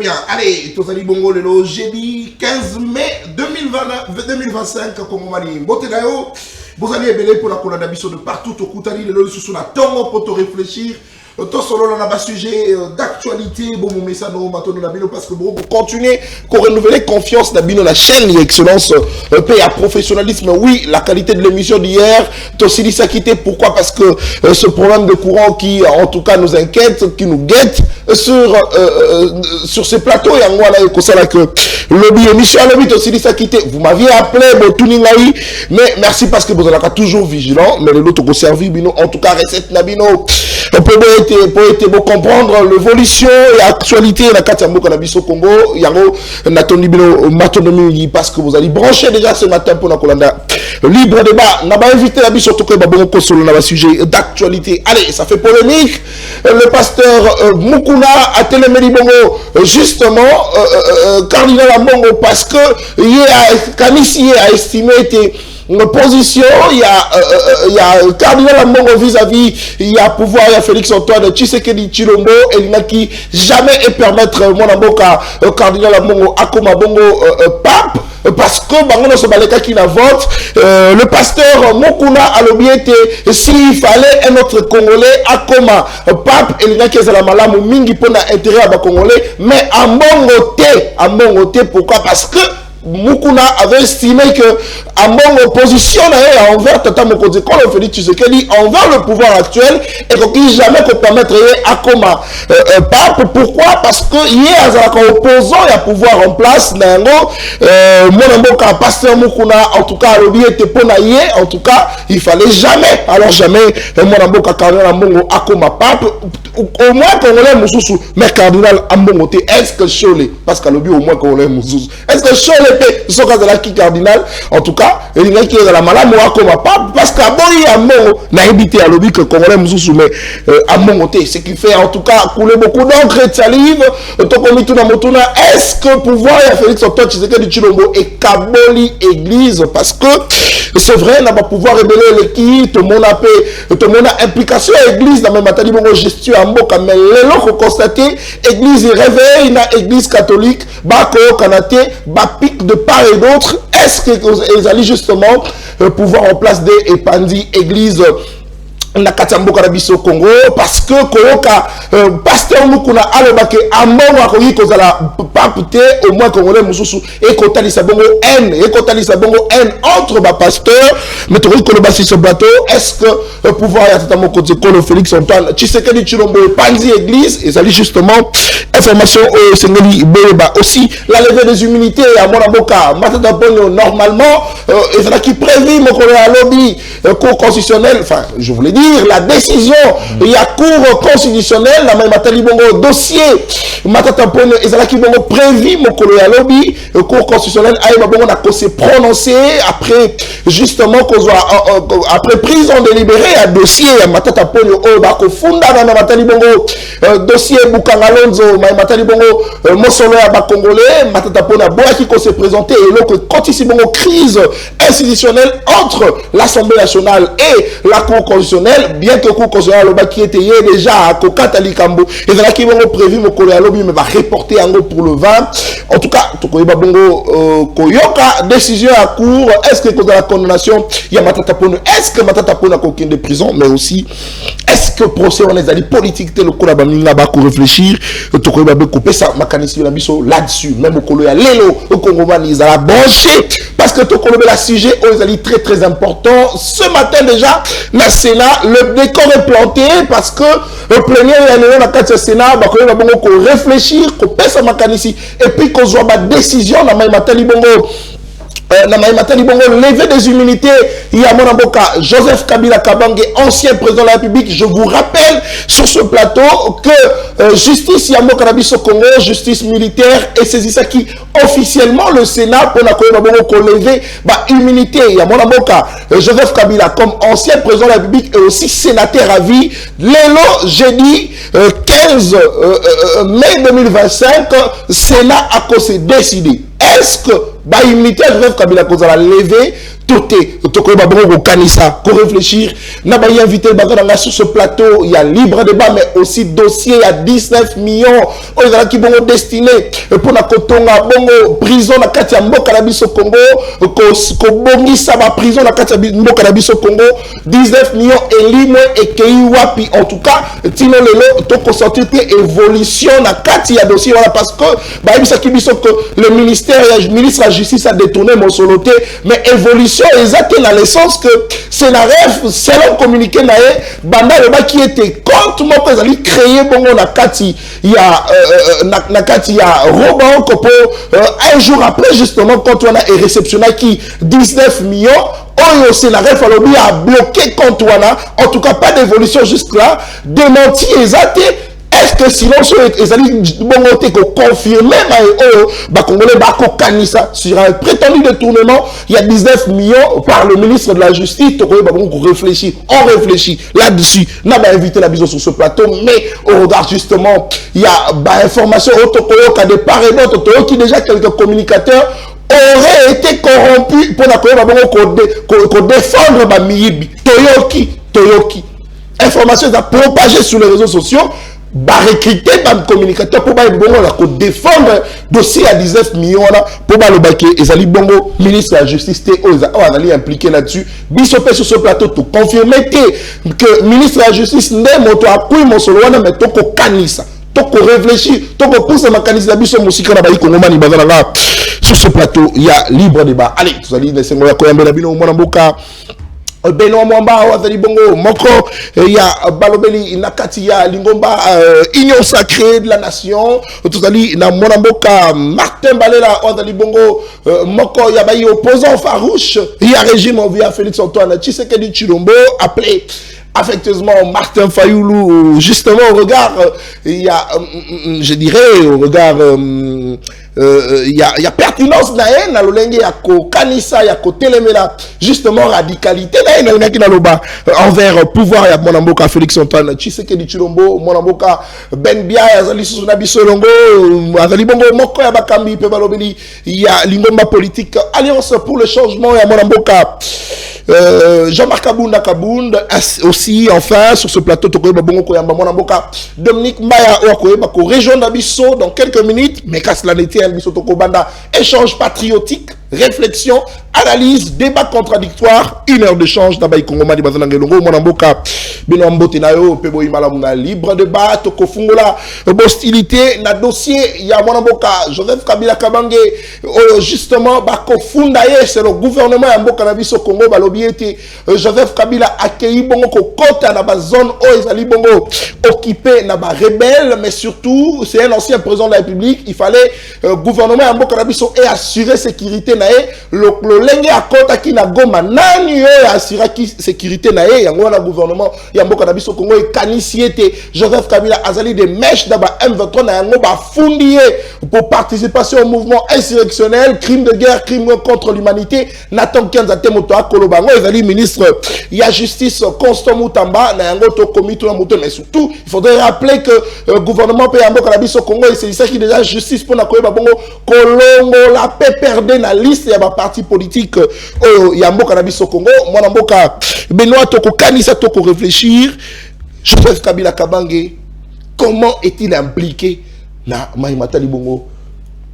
bien. Allez, Tozali Bongo le jeudi 15 mai 2025, comme on va dire. Botenayo, vous allez ébeler pour la colonne de partout au Koutani, le sous la tongue pour te réfléchir. Tout solo on a un sujet d'actualité, bon message parce que pour continuer, pour renouveler confiance dans la chaîne excellence, paix à professionnalisme. Oui, la qualité de l'émission d'hier, Tossili s'est quitté. Pourquoi? Parce que ce problème de courant qui en tout cas nous inquiète, qui nous guette sur ces plateaux, et en moi là, que lobby émission lobby Tossili s'est quitté. Vous m'aviez appelé, mais merci parce que vous êtes toujours vigilant, mais les autres servi, en tout cas recette Nabino. Pour être beau comprendre l'évolution et l'actualité de la Katambo Cannabis au Congo, Yango Matonomi, parce que vous allez brancher déjà ce matin pour la Colanda. Libre débat, n'a pas invité la biso toké babongo kosolo na sujet d'actualité. Allez, ça fait polémique. Le pasteur Mukuna a téléméli bongo justement cardinal Ambongo parce que Kanissi a estimé une position, il y a cardinal Ambongo vis-à-vis, il y a pouvoir, il y a Félix Antoine Tshisekedi Tshilombo, et il n'a qui jamais permettre mon amboka cardinal Ambongo Akoma Bongo pape, parce que bangono se baleka qui la vote, le pasteur Mukuna a l'objecté s'il fallait un autre Congolais Akoma pape, et il n'a qui est la malamu mingi pour l'intérêt à Congolais, mais Ambongo te, pourquoi? Parce que Mukuna avait estimé que à mon opposition envers Tata Mokonzi, quand on fait Tshisekedi envers le pouvoir actuel, et qu'il jamais qu'on permettre à Koma pape. Pourquoi? Parce que hier à opposant il y a pouvoir en place mon pasteur Mukuna en tout cas le était ponaillé, en tout cas il fallait jamais, alors jamais mon amboka cardinal Ambongo Akoma pape, au moins Congolais Moussou, mais cardinal Ambongo est-ce que Cholé, parce qu'à l'objet au moins Congolais Moussou, est-ce que Cholé ce cas de la qui cardinal, en tout cas, il y a qui est dans la malade, moi, comme pas, parce qu'à Boyi, à mon, n'a habité à l'objet que Congolais Moussou, mais à mon côté, ce qui fait en tout cas couler beaucoup d'encre et de salive, est-ce que pouvoir, il y a Félix Antoine Tshisekedi Tshilombo et Kaboli Église, parce que c'est vrai, n'a pas pouvoir révéler les qui, tout le monde a implication à l'église, dans même matali bongo gestion en boka, mais les locaux constatés, église réveille, na église catholique, bako kanate, bapic de part et d'autre, est-ce qu'ils allaient justement pouvoir en place des épandis églises na Katambo Karabiso Congo, parce que Koyoka pasteur Mukuna alobake ambongo akoyi kozala papute au moins Congolais mususu et kotali sabongo haine entre ba pasteur mais tori kolobasi ce bateau. Est-ce que pouvoir ya tata mokonzi kolo Félix Antoine Tshisekedi Tshilombo panzi église et ça justement information au Sengeli Beba aussi la levée des immunités à Monaboka matata ponyo normalement et ça qui prévu mokolo ya lobby cour constitutionnelle, enfin je voulais dire la décision, il y a cour constitutionnelle, la même Matali Bongo dossier, Matata Pono, et ça qui bongo prévu mon colo ya lobby, cour constitutionnelle, Aïba Bongo n'a s'est prononcé après justement qu'on soit après prise en délibéré à dossier Matata Pono, Bako Funda dans Matali Bongo, dossier Bukangalonzo, Matali Bongo, Mosolo à Congolais, Matata Pono, Boaki qu'on s'est présenté, et là que quand ici Bongo crise institutionnelle entre l'Assemblée nationale et la cour constitutionnelle, bien que le cours constitutionnel qui était déjà à Kokatali Kambo, et là qui vont prévu mon collègue lobby mais va reporter en gros pour le 20. En tout cas, Tokoyeba Bongo Koyoka décision à cour. Est-ce que dans la condamnation il y a Matata Pono, est-ce que Matata Pono a coquin de prison, mais aussi est-ce que procès on les a dit politique tel le coup là bas pour réfléchir. Tokoyeba couper ça mécanisme là-dessus, même au collègue Lelo au Congo ils a branché parce que Tokoyeba la sujet on les a très très important ce matin déjà le Sénat. Le décor est planté parce que le plénière il y a dans le Sénat, qu'on réfléchir, qu'on pèse à Makanisi et puis qu'on soit ma décision dans ma Matali Bongo. Lever des immunités, il y a mon avocat Joseph Kabila Kabange, ancien président de la République. Je vous rappelle sur ce plateau que justice Yamo Karabiso Congo, justice militaire, et c'est ça qui officiellement le Sénat pour la lever immunité. Il y a mon avocat Joseph Kabila comme ancien président de la République et aussi sénateur à vie. Lélo, jeudi 15 mai 2025, Sénat a décidé. Est-ce que l'immunité Joseph Kabila Kozala levé Toté, Toko Babongo Kanissa, qu'on réfléchir. N'a pas invité le sur ce plateau, il y a libre débat, mais aussi dossier, il y a 19 millions. Oh, il y a qui vont destiné pour la Kotonga, Bongo, prison, la Katia Mboka Nabiso Congo, Kobongi Saba, prison, la Katia Mboka Nabiso Congo, 19 millions, et Limo et Keiwapi. En tout cas, Tino Lelo, Toko sortir évolution, la Katia dossier, voilà, parce que, bah, il que le ministre de la Justice a détourné mon soloté, mais évolution, exact dans le sens que c'est la rêve, selon communiqué nae, banda le bas qui était contre moi que j'allais créer bongo na kati, il y a na kati il y a Robin Kopo, un jour après justement quand on a réceptionné qui 19 millions. Oh, c'est la rêve a bloqué contre Wana, en tout cas pas d'évolution jusque là, démenti exact. Est-ce que sinon, les alliés vont confirmer sur un prétendu détournement, il y a 19 millions par le ministre de la Justice. On réfléchit là-dessus. On a invité la vision sur ce plateau, mais on regarde justement, il y a information qui a des part et d'autre, qui déjà quelques communicateurs auraient été corrompus pour défendre Toyoki. Information est propagée sur les réseaux sociaux. Recruter un communicateur pour défendre le dossier à 19 millions pour le Ezali Bongo, ministre de la Justice, impliqué là-dessus. Bisopé sur ce plateau, tout confirmer que le ministre de la Justice n'est pas mon solo, mais toko kanisa, toko réfléchir, toko pousser ma kanisa, biso musika na bayi kongomani bazana sur ce plateau, il y a libre débat. Allez, vous allez laisser moi koyambe na bino mwana mboka. Benoît Mwamba wazali bongo moko ya balobeli nakati ya lingomba union sacrée de la nation tozali na mwana mboka Martin Balela wazali bongo moko ya bayi opposant farouche ya régime via Félix Antoine Tshisekedi Tshilombo appelé affectueusement Martin Fayoulou, justement au regard il y a je dirais au regard il y a pertinence nae na lolenge ya ko kanisa ya ko telemela justement radicalité nae na ki na loba envers pouvoir ya mwana mboka Félix Antoine Tshisekedi Tshilombo mwana mboka Ben Bia azali sous na bisolongo azali bongo moko ya bakambi pe balobeli ya lingomba politique alliance pour le changement ya mwana mboka Jean-Marc Kabunda aussi enfin sur ce plateau tokoyeba bongo ko yamba mwana mboka Dominique Mbaya okoyeba ko région d'Abisso dans quelques minutes mais qu'à cela n'était Abisso tokobanda échange patriotique réflexion analyse débat contradictoire 1 heure d'échange d'abay Kongoma di bazana ngelongo mwana mboka bino mbote nayo pebo imala muna libre débat tokofungola hostilité na dossier ya mwana mboka Joseph Kabila Kabange justement bakofunda ye c'est le gouvernement ya mboka na biso Congo balobi ete Joseph Kabila accueilli bongo ko kota na ba zone o ezali bongo occupé na ba rebelle mais surtout c'est un ancien président de la République il fallait gouvernement ya mboka na biso et assurer sécurité na le lenge a kota ki na goma nani yo assurer ki sécurité na yango na gouvernement ya mboka na biso Congo e kanisi ete Joseph Kabila azali des mèches da ba M23 na yango ba fundié pour participation au mouvement insurrectionnel crime de guerre crime contre l'humanité Nathan Kianza Temoto akoloba ngo ezali ministre ya justice Constant Mutamba na yango to komito na moto mais surtout il faudrait rappeler que gouvernement pe ya mboka na biso Congo et c'est ça qui déjà justice pour na koyeba bongo kolongo la paix perdre na liste ya ba parti politique ya mboka na biso Congo mwana mboka Benoît toko kanisa toko réfléchir Joseph Kabila Kabange comment est-il impliqué na Maïmata Libongo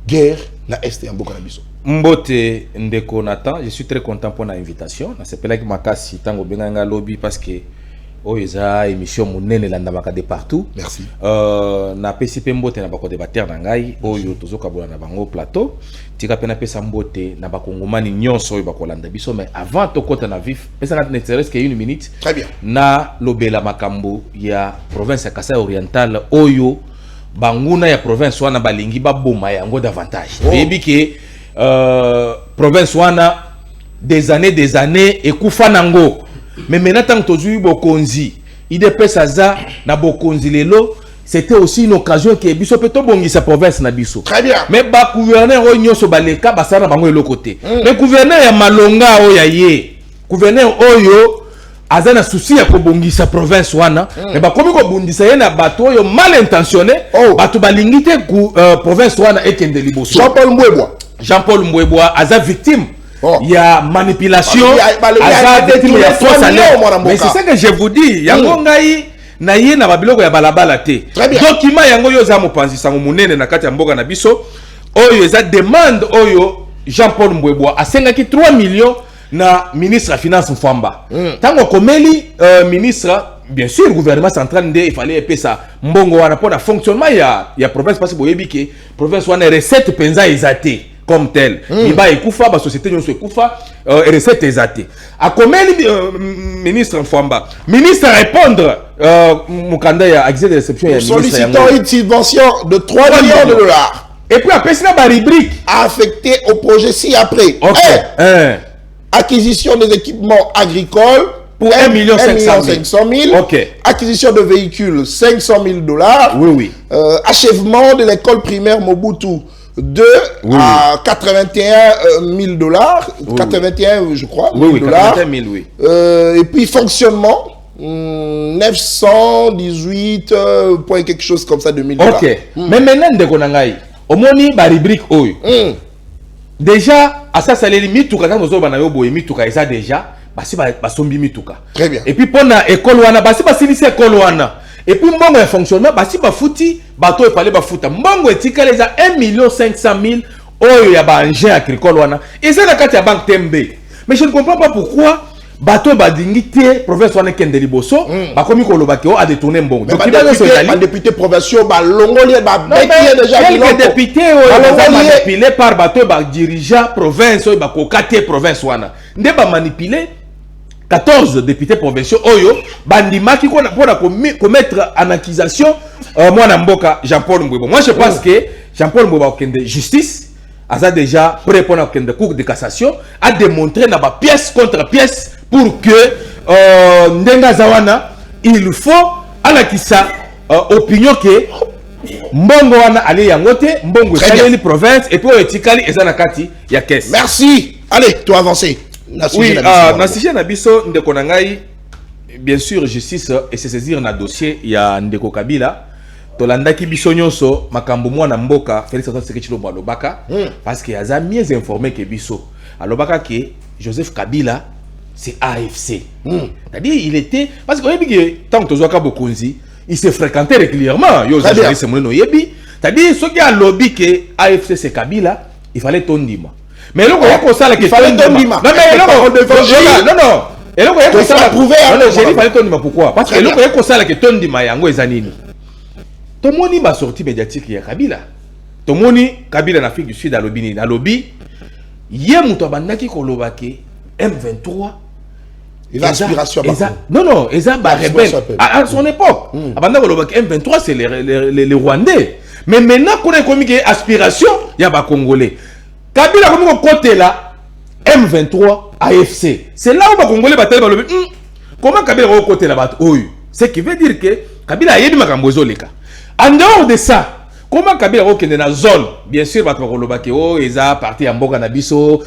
guerre na est ya mboka na biso Mbote ndeko Nathan je suis très content pour l'invitation na sepela ki makasi tango benganga lobby parce que eza émission monene landa makade partout merci na PCP mbote na bako débatteur na ngai oyo tozoka bola na bango plateau tika pena pesa mbote na bakongomani nyonso oyo bakolanda biso mais avant tokota na vif pesa na n'intéresse que 1 minute très bien na lobela makambo ya province ya Kasai Oriental oyo banguna ya province wana balingi baboma yango davantage bebi ke province wana des années ekufa nango mais maintenant tant que tu bokonzi IDPS aza na bokonzi lelo c'était aussi une occasion que biso peto bongi sa province na biso très bien mais ba gouverneur o nyoso baleka basana bango elo côté mais gouverneur ya malonga o ya ye gouverneur oyo aza na souci ya ko bongi sa province wana mais ba komi ko bundisa ye na bato oyo mal intentionné bato balingite ku province wana ekende liboso Jean-Paul Mbwebwa aza victime il y a manipulation, mais c'est ça que je vous dis. Yango ngai na ye na babiloko ya balabala te. Document yango yo za mopanzi sango munene na kati ya mboka na biso. Oyo eza demande oyo Jean-Paul Mbwebwa asengaki 3 millions na ministre ya finance Mfwamba. Tango komeli ministre, bien sûr, le gouvernement central, il fallait payer ça. Mbongo wana pour le fonctionnement ya province parce que boyebi ke province wana recette penza ezate comme tel. Iba ekufa ba société nyonso ekufa recette ezate. A komeli ministre Mfwamba. Ministre répondre mukanda ya accès de réception ya sollicitant une subvention de 3 millions de dollars. Et puis après ça, la rubrique affecté au projet ci-après. Acquisition des équipements agricoles pour 1,5 million. Acquisition de véhicules, 500 000 dollars. Oui. Achèvement de l'école primaire Mobutu, 2 à 81 000 dollars. 81, je crois. Oui, 81 000, oui. Et puis fonctionnement. 918 point quelque chose comme ça de 1000 dollars. Mais maintenant, au moni ba rubrique oyo. Déjà à ça saleli mituka quand ozo bana yo boye mituka eza déjà basi ba sombi mituka. Très bien. Et puis pona école wana basi ba silisi école wana. Et puis mbongo ya fonctionnement basi ba futi bato e parler ba futa. Mbongo etika les 1,5 million oyo ya ba engin agricole wana. Et ça na kati ya banque TMB. Mais je ne comprends pas pourquoi bateau badingité province wana kende liboso ba komi koloba ke o a détourner mbongo. Donc il y a député provinciaux ba longoli ba béquier déjà quelques députés ont manipulé par bateau ba dirigeant province ba kokate province wana. Nde ba manipuler 14 députés provinciaux oyo bandimaki ko na pona commettre en accusation mwana mboka Jean-Paul Mbwebwa. Moi je pense que Jean-Paul Mbwebwa kende justice a déjà prêt pour la Cour de cassation a démontré na ba pièce contre pièce pour que Ndenga Zawana il faut à la kisa opinion que mbongo wana ali yangote mbongo saleli province et puis etikali ezana kati ya caisse. Merci. Allez, toi avancer. Oui, na sujet na biso ndeko na ngai bien sûr justice et se saisir na dossier ya Ndeko Kabila. Tolandaki biso nyonso makambo mwana mboka Félix Antoine Tshisekedi Tshilombo alobaka parce que aza mieux informé que biso. Alobaka que Joseph Kabila c'est AFC. C'est-à-dire il était parce que tant que Tozwaka Bokonzi, il se fréquentait régulièrement. Yo Zachary Semono yebi. C'est-à-dire ceux qui a lobby que AFC c'est Kabila, il fallait tondima. Mais là on ça il fallait tondima. Non mais non. Et là on ça prouver. Non, j'ai dit fallait tondima pourquoi? Parce que là on ça que tondima yango ezanini. Tomoni ma sortie médiatique ya Kabila. Tomoni Kabila en Afrique du Sud à lobby na lobby. Yé muto bandaki kolobake M23 aspiration non, ils ont rebelle à son époque. Avant M23 c'est les Rwandais. Mais maintenant qu'on a commis aspiration, il y a des Congolais. Kabila comme côté là M23 AFC. C'est là où les Congolais bataillent le comment Kabila au côté là-bas. Ce qui veut dire que Kabila a eu du makambozo les cas. En dehors de ça, comment Kabila au dans la zone, bien sûr, ils ont parti en Mboka na biso,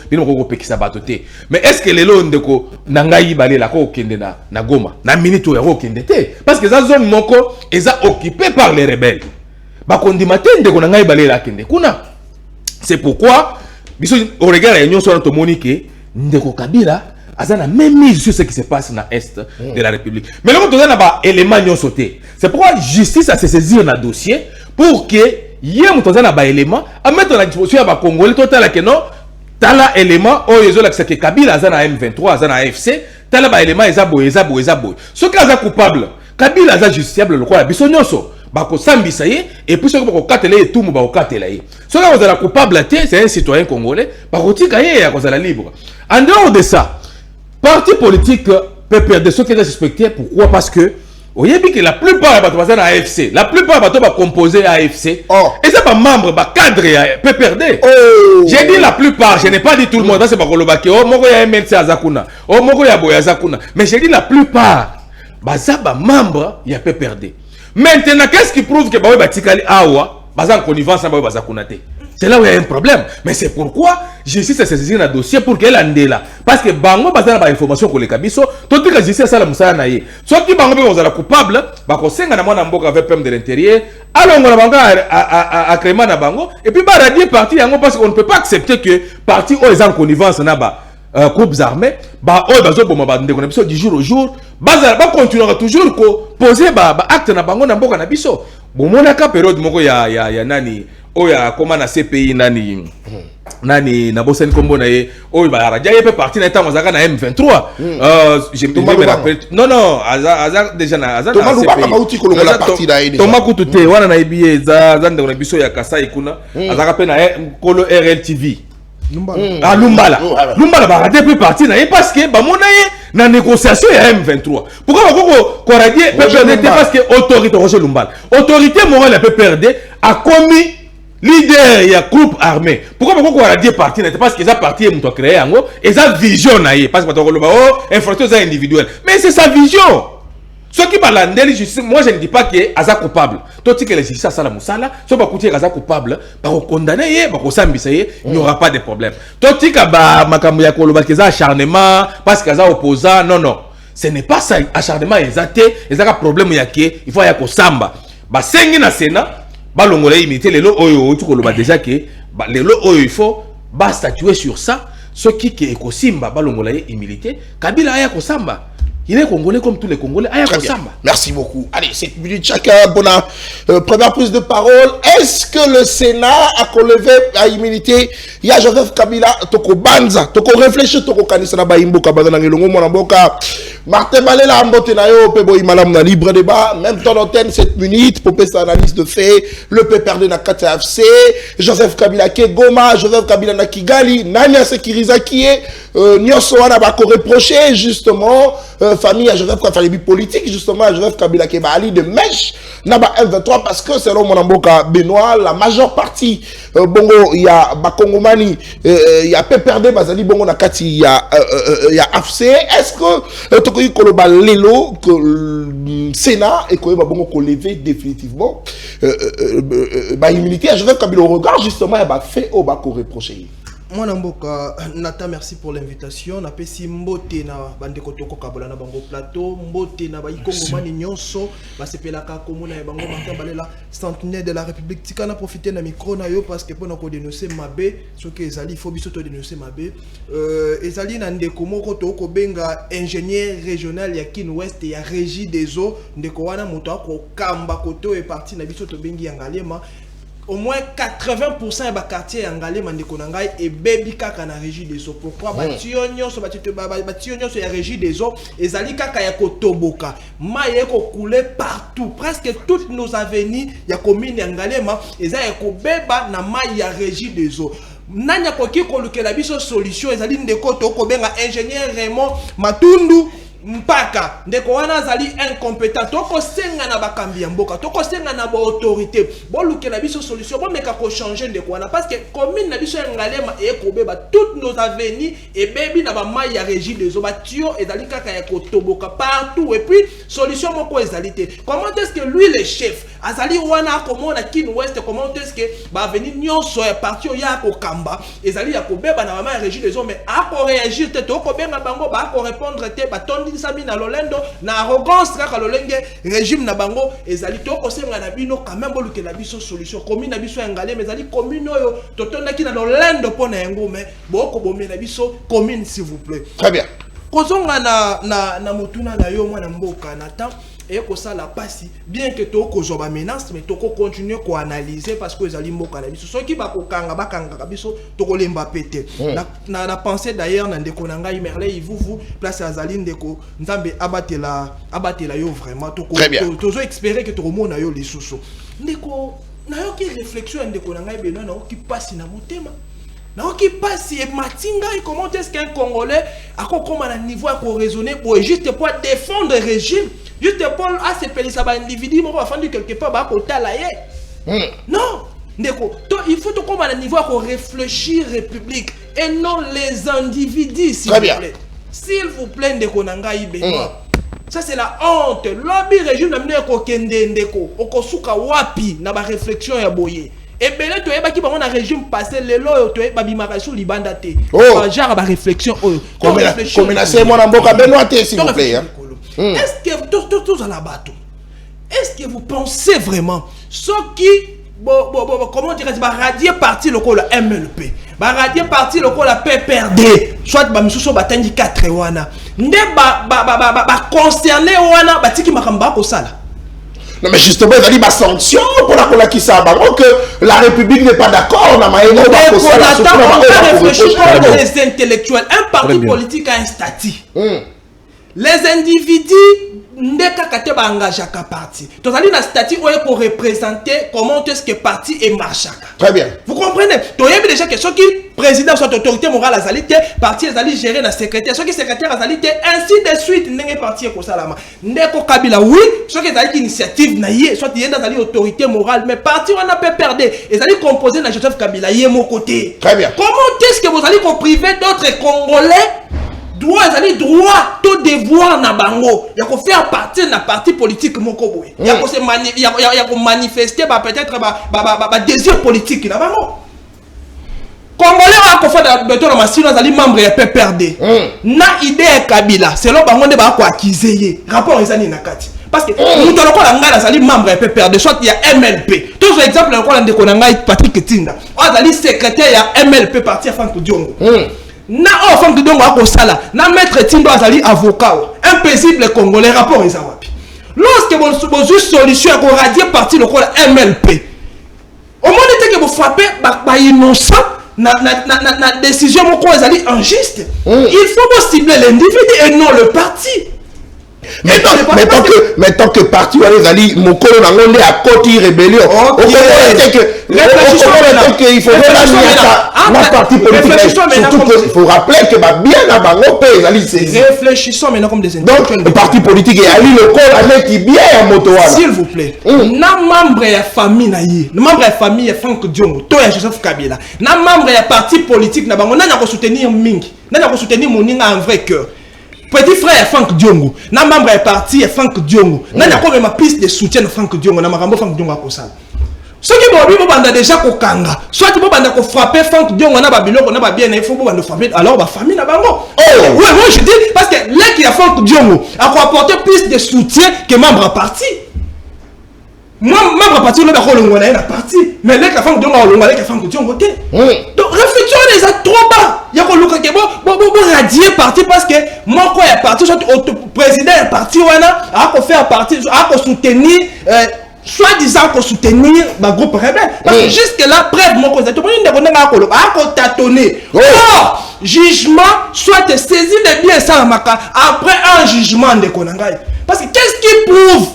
mais est-ce que les lots de Nangaï balé la na Goma, na minito ya okendete parce que la zone moko est occupée par les rebelles. C'est pourquoi biso au regard ya nyonso na tomonike Ndeko Kabila azana même mise sur ce qui se passe dans l'est de la République. Mais là on donne ba élément nyonso té. C'est pourquoi justice a se saisir na dossier pour que yé mutoza na ba élément à mettre la disposition ba Congolais total que non tala élément o yezo la que Kabila azana M23 azana AFC tala ba élément ezaboy. Ce qui est coupable Kabila est justiciable le quoi biso nyonso ba ko sambisa ye et puis ce que ko katela tout mo ba ko katela ye. Ce qui est coupable c'est un citoyen congolais ba ko tika ye ya ko zala libre. En dehors de ça, parti politique peut perdre ceux qui sont suspectés. Pourquoi? Parce que vous voyez que la plupart des gens AFC, la plupart des gens sont composés AFC. Et c'est pas membre, pas cadre peut perdre. J'ai dit la plupart, je n'ai pas dit tout le monde. C'est pas que oh moko ya MNC Azakuna, oh moko ya Boya Azakuna. Mais j'ai dit la plupart, ça ba membre ya peut perdre. Maintenant, qu'est-ce qui prouve que Bawe Batikali Awa, bazan connivence na Bawe Bazakuna te? C'est là où il y a un problème. Mais c'est pourquoi justice s'est saisie dans le dossier pour qu'elle en ait là. Parce que bango bazana ba information ko le kabiso, tout que justice ça la musala na ye. Soit qui bango be ozala coupable, ba ko senga na mwana mboka avec PM de l'intérieur, alors on va à créer na bango et puis ba radier parti yango parce qu'on ne peut pas accepter que parti o les en connivence na ba groupes armés, ba o bazo boma ba ndeko na biso du jour au jour, ba continuera toujours ko poser ba acte na bango na mboka na biso. Bon monaka période moko ya nani oya koma na CPI nani na bosani kombo na ye oyo ba radia ye pe parti na eta mozaka na M23 je me rappelle non azar déjà na azar na CPI Thomas Kutu te wana na ibiye za ndeko na biso ya Kasai kuna azaka pe na kolo RLTV Lumbala ba radia pe parti na ye parce que ba mona ye na négociation ya M23 pourquoi ko radier pe perdre parce que autorité Roger Lumbala autorité morale peut perdre a commis leader il y a groupe armé pourquoi on a dit parti parce que ça parti est monto créé en et ça vision naïe parce que infraction individuelle mais c'est sa vision ce qui va l'andeli justice moi je ne dis pas que aza coupable toi tu que la justice ça la musala soit pas coûter aza coupable par condamner par sambisa il n'y aura pas de problème toi tu que ba makambo ya koloba que ça acharnement parce que aza opposant non ce n'est pas ça acharnement exacté et un problème ya que il faut ya ko samba ba sengi na Sénat balongole imité lelo oyo tu koloba déjà que lelo oyo il faut ba statuer sur ça ce qui est kosimba balongole imilité Kabila aya kosamba il est congolais comme tous les Congolais aya kosamba. Merci beaucoup. Allez, 7 minutes chacun. Bona première prise de parole. Est-ce que le Sénat a relevé à immunité il y a Joseph Kabila toko banza toko réfléchir toko kanisa na ba imboka bazana ngelongo mona mboka Martin Balela mbote na yo pe boy malam na libre débat même temps d'antenne 7 minutes pour faire analyse de fait le PPRD na KTFC Joseph Kabila ke Goma Joseph Kabila na Kigali Nania Sekiriza qui est nyonso wana ba ko reprocher justement famille à Joseph Kabila politique justement à Joseph Kabila ke ba ali de mèche na ba M23 parce que selon mon mboka Benoît la majeure partie bongo il y a Bakongomani il y a PPRD bazali bongo na kati il y a AFC est-ce que tokoyi koloba lelo que le Sénat et koyeba bongo ko lever définitivement ba immunité à Joseph Kabila au regard justement ya ba fait au ba ko reprocher. Moi Namboka Nata merci pour l'invitation na pesi mbote na bandeko toko kabola na bango plateau mbote na ba ikongomani nyonso ba sepelaka komuna ya bango Martin Balela centenaire de la République tika na profiter na micro na yo parce que pona ko dénoncer mabe ce que ezali faut biso to dénoncer mabe ezali na ndeko moko to ko benga ingénieur régional ya Kin Ouest ya régie des eaux ndeko wana moto ko kamba koto e parti na biso to bengi yangalema au moins 80% des quartiers angalais mandeko nangai et baby kaka na régie des eaux pourquoi bationyo so bationyo so ya régie des eaux ezali kaka ya kotoboka maye ko couler partout presque toutes nos avenues ya commune angalema ezali ko beba na maye ya régie des eaux nanya koki ko lukela biso solution ezali ndeko to ko benga ingénieur Raymond Matundu mpaka ndeko wana zali incompétent toko senga na bakambi ya mboka toko senga na ba autorité boluke na biso solution bo meka ko changer ndeko wana parce que commune na biso ngalema e ko beba toutes nos avenues et bebi na ba mai ya régie des eaux batio et zali kaka ya ko toboka partout et puis solution moko ezalité comment est-ce que lui le chef azali wana comment na Kin Ouest comment est-ce que ba venir nyonso ya parti ya ko kamba ezali ya ko beba na ba mai ya régie des eaux mais a ko réagir te toko benga bango ba ko répondre te ba Sami na lolendo na arrogance kaka lolenge régime na bango ezali to kosenga na bino quand même boluke na biso solution commune na biso ngale mais ezali commune oyo totondaki na lolendo pona yango mais boko bomé na biso commune s'il vous plaît. Très bien. Kozonga na motuna na yo mwana mboka na temps et que ça la passe bien que to ko zoba menace mais to ko continuer ko analyser parce que ezali mboka na biso soki ba ko kanga biso to ko lemba pété na pensée d'ailleurs na ndeko na ngai Merley vous place azali ndeko nzambe abatela yo vraiment to ko to espérer que to mona yo lisusu ndeko na yo ki réflexion ndeko na ngai beno na ki passe na motema na qui passe et matinga et comment est-ce qu'un Congolais a comment à niveau à raisonner pour juste pour défendre le régime juste pour à se payer ça va individu on va faire quelque part bah pour talayer non ndeko il faut tout comme à niveau à réfléchir république et non les individus s'il vous plaît ndeko nanga ibenoa ça c'est la honte lobby régime na mine ko kende ndeko okosuka wapi na ba réflexion ya boye et ben là tu es qui on a régime passé les lois tu es babimaka sur libanda te genre ba réflexion comme c'est moi mboka Benoît s'il vous plaît. Est-ce que tous à la bateau, est-ce que vous pensez vraiment ce qui comment dire bah radier parti le col MLP bah radier parti le col la PPRD soit ba misuso batangi 4 wana nde ba concerné wana batiki makamba ko sala. Non mais justement il y a des sanctions pour la qui ça que la République n'est pas d'accord on a maïno ba ko sala surtout les intellectuels un parti politique a un statut. Les individus ndeka kate ba engagé ka parti. Donc ali na statut pour représenter comment est-ce que parti est marchaka. Très bien. Vous comprenez? Donc il y a déjà que ceux qui président soit autorité morale azalité, parti azali gérer na secrétaire, ceux qui secrétaire azalité ainsi de suite ndenge parti ko salama. Ndeko Kabila oui, ceux qui azali initiative na yé, soit yenda azali autorité morale mais parti on a pas perdre. Ezali composé na Joseph Kabila yé mon côté. Très bien. Comment est-ce que vous allez priver d'autres Congolais droit tout devoir na bango ya ko faire partie na parti politique moko boye ya ko se manifester peut-être désir politique na bango Congolais va ko faire beto na masino azali membre ya PPRD na idée ya Kabila selon bango nde ba ko accuser rapport ezani na kati parce que nous te lokola ngala azali membre ya PPRD soit ya MLP tous exemple lokola ndeko na ngai Patrick Tinda azali secrétaire ya MLP parti ya Franck Diongo na enfant que donc à sala na maître Tindo azali avocat un paisible congolais rapport les awapi lorsque vous solution pour radier parti le col MLP au moment que vous frappez ba innocent na décision mon quoi azali injuste il faut cibler l'individu et non le parti. Mais tant que parti les ali mon colo na ngondé à côté rébellion il faut la parti politique surtout il faut rappeler que bien na bango pe ali c'est réfléchissons maintenant comme des donc le parti politique et ali le col avec qui bien ya moto wana s'il vous plaît na membre ya famille na yé membre ya famille ya Franck Diongo to ya Joseph Kabila na membre ya parti politique na bango na ko soutenir mingi na ko soutenir moninga en vrai cœur. Petit frère Franck Diongo, na membre est parti Franck Diongo. Na ko ma piste de soutien de Franck Diongo na makambo Franck Diongo akosala. Ce qui bon banda déjà ko kanga, soit bo banda ko frapper Franck Diongo na ba biloko na ba bien il faut bo banda frapper alors ba famille na bango. Oui, moi je dis parce que là qui a Franck Diongo a ko apporter plus de soutien que membre parti. Moi membre parti le ba ko longo na parti, mais là ka Franck Diongo longo là ka Franck Diongo té. Donc réflexion les a trop bas. Il y a un radier parti parce que moi quand il est parti soit président est parti wana a faire partie a soutenir soi-disant pour soutenir le groupe rebelle parce que jusque là preuve mon cause tout le monde a tâtonné jugement soit saisi de bien ça après un jugement de konangai parce que qu'est-ce qui prouve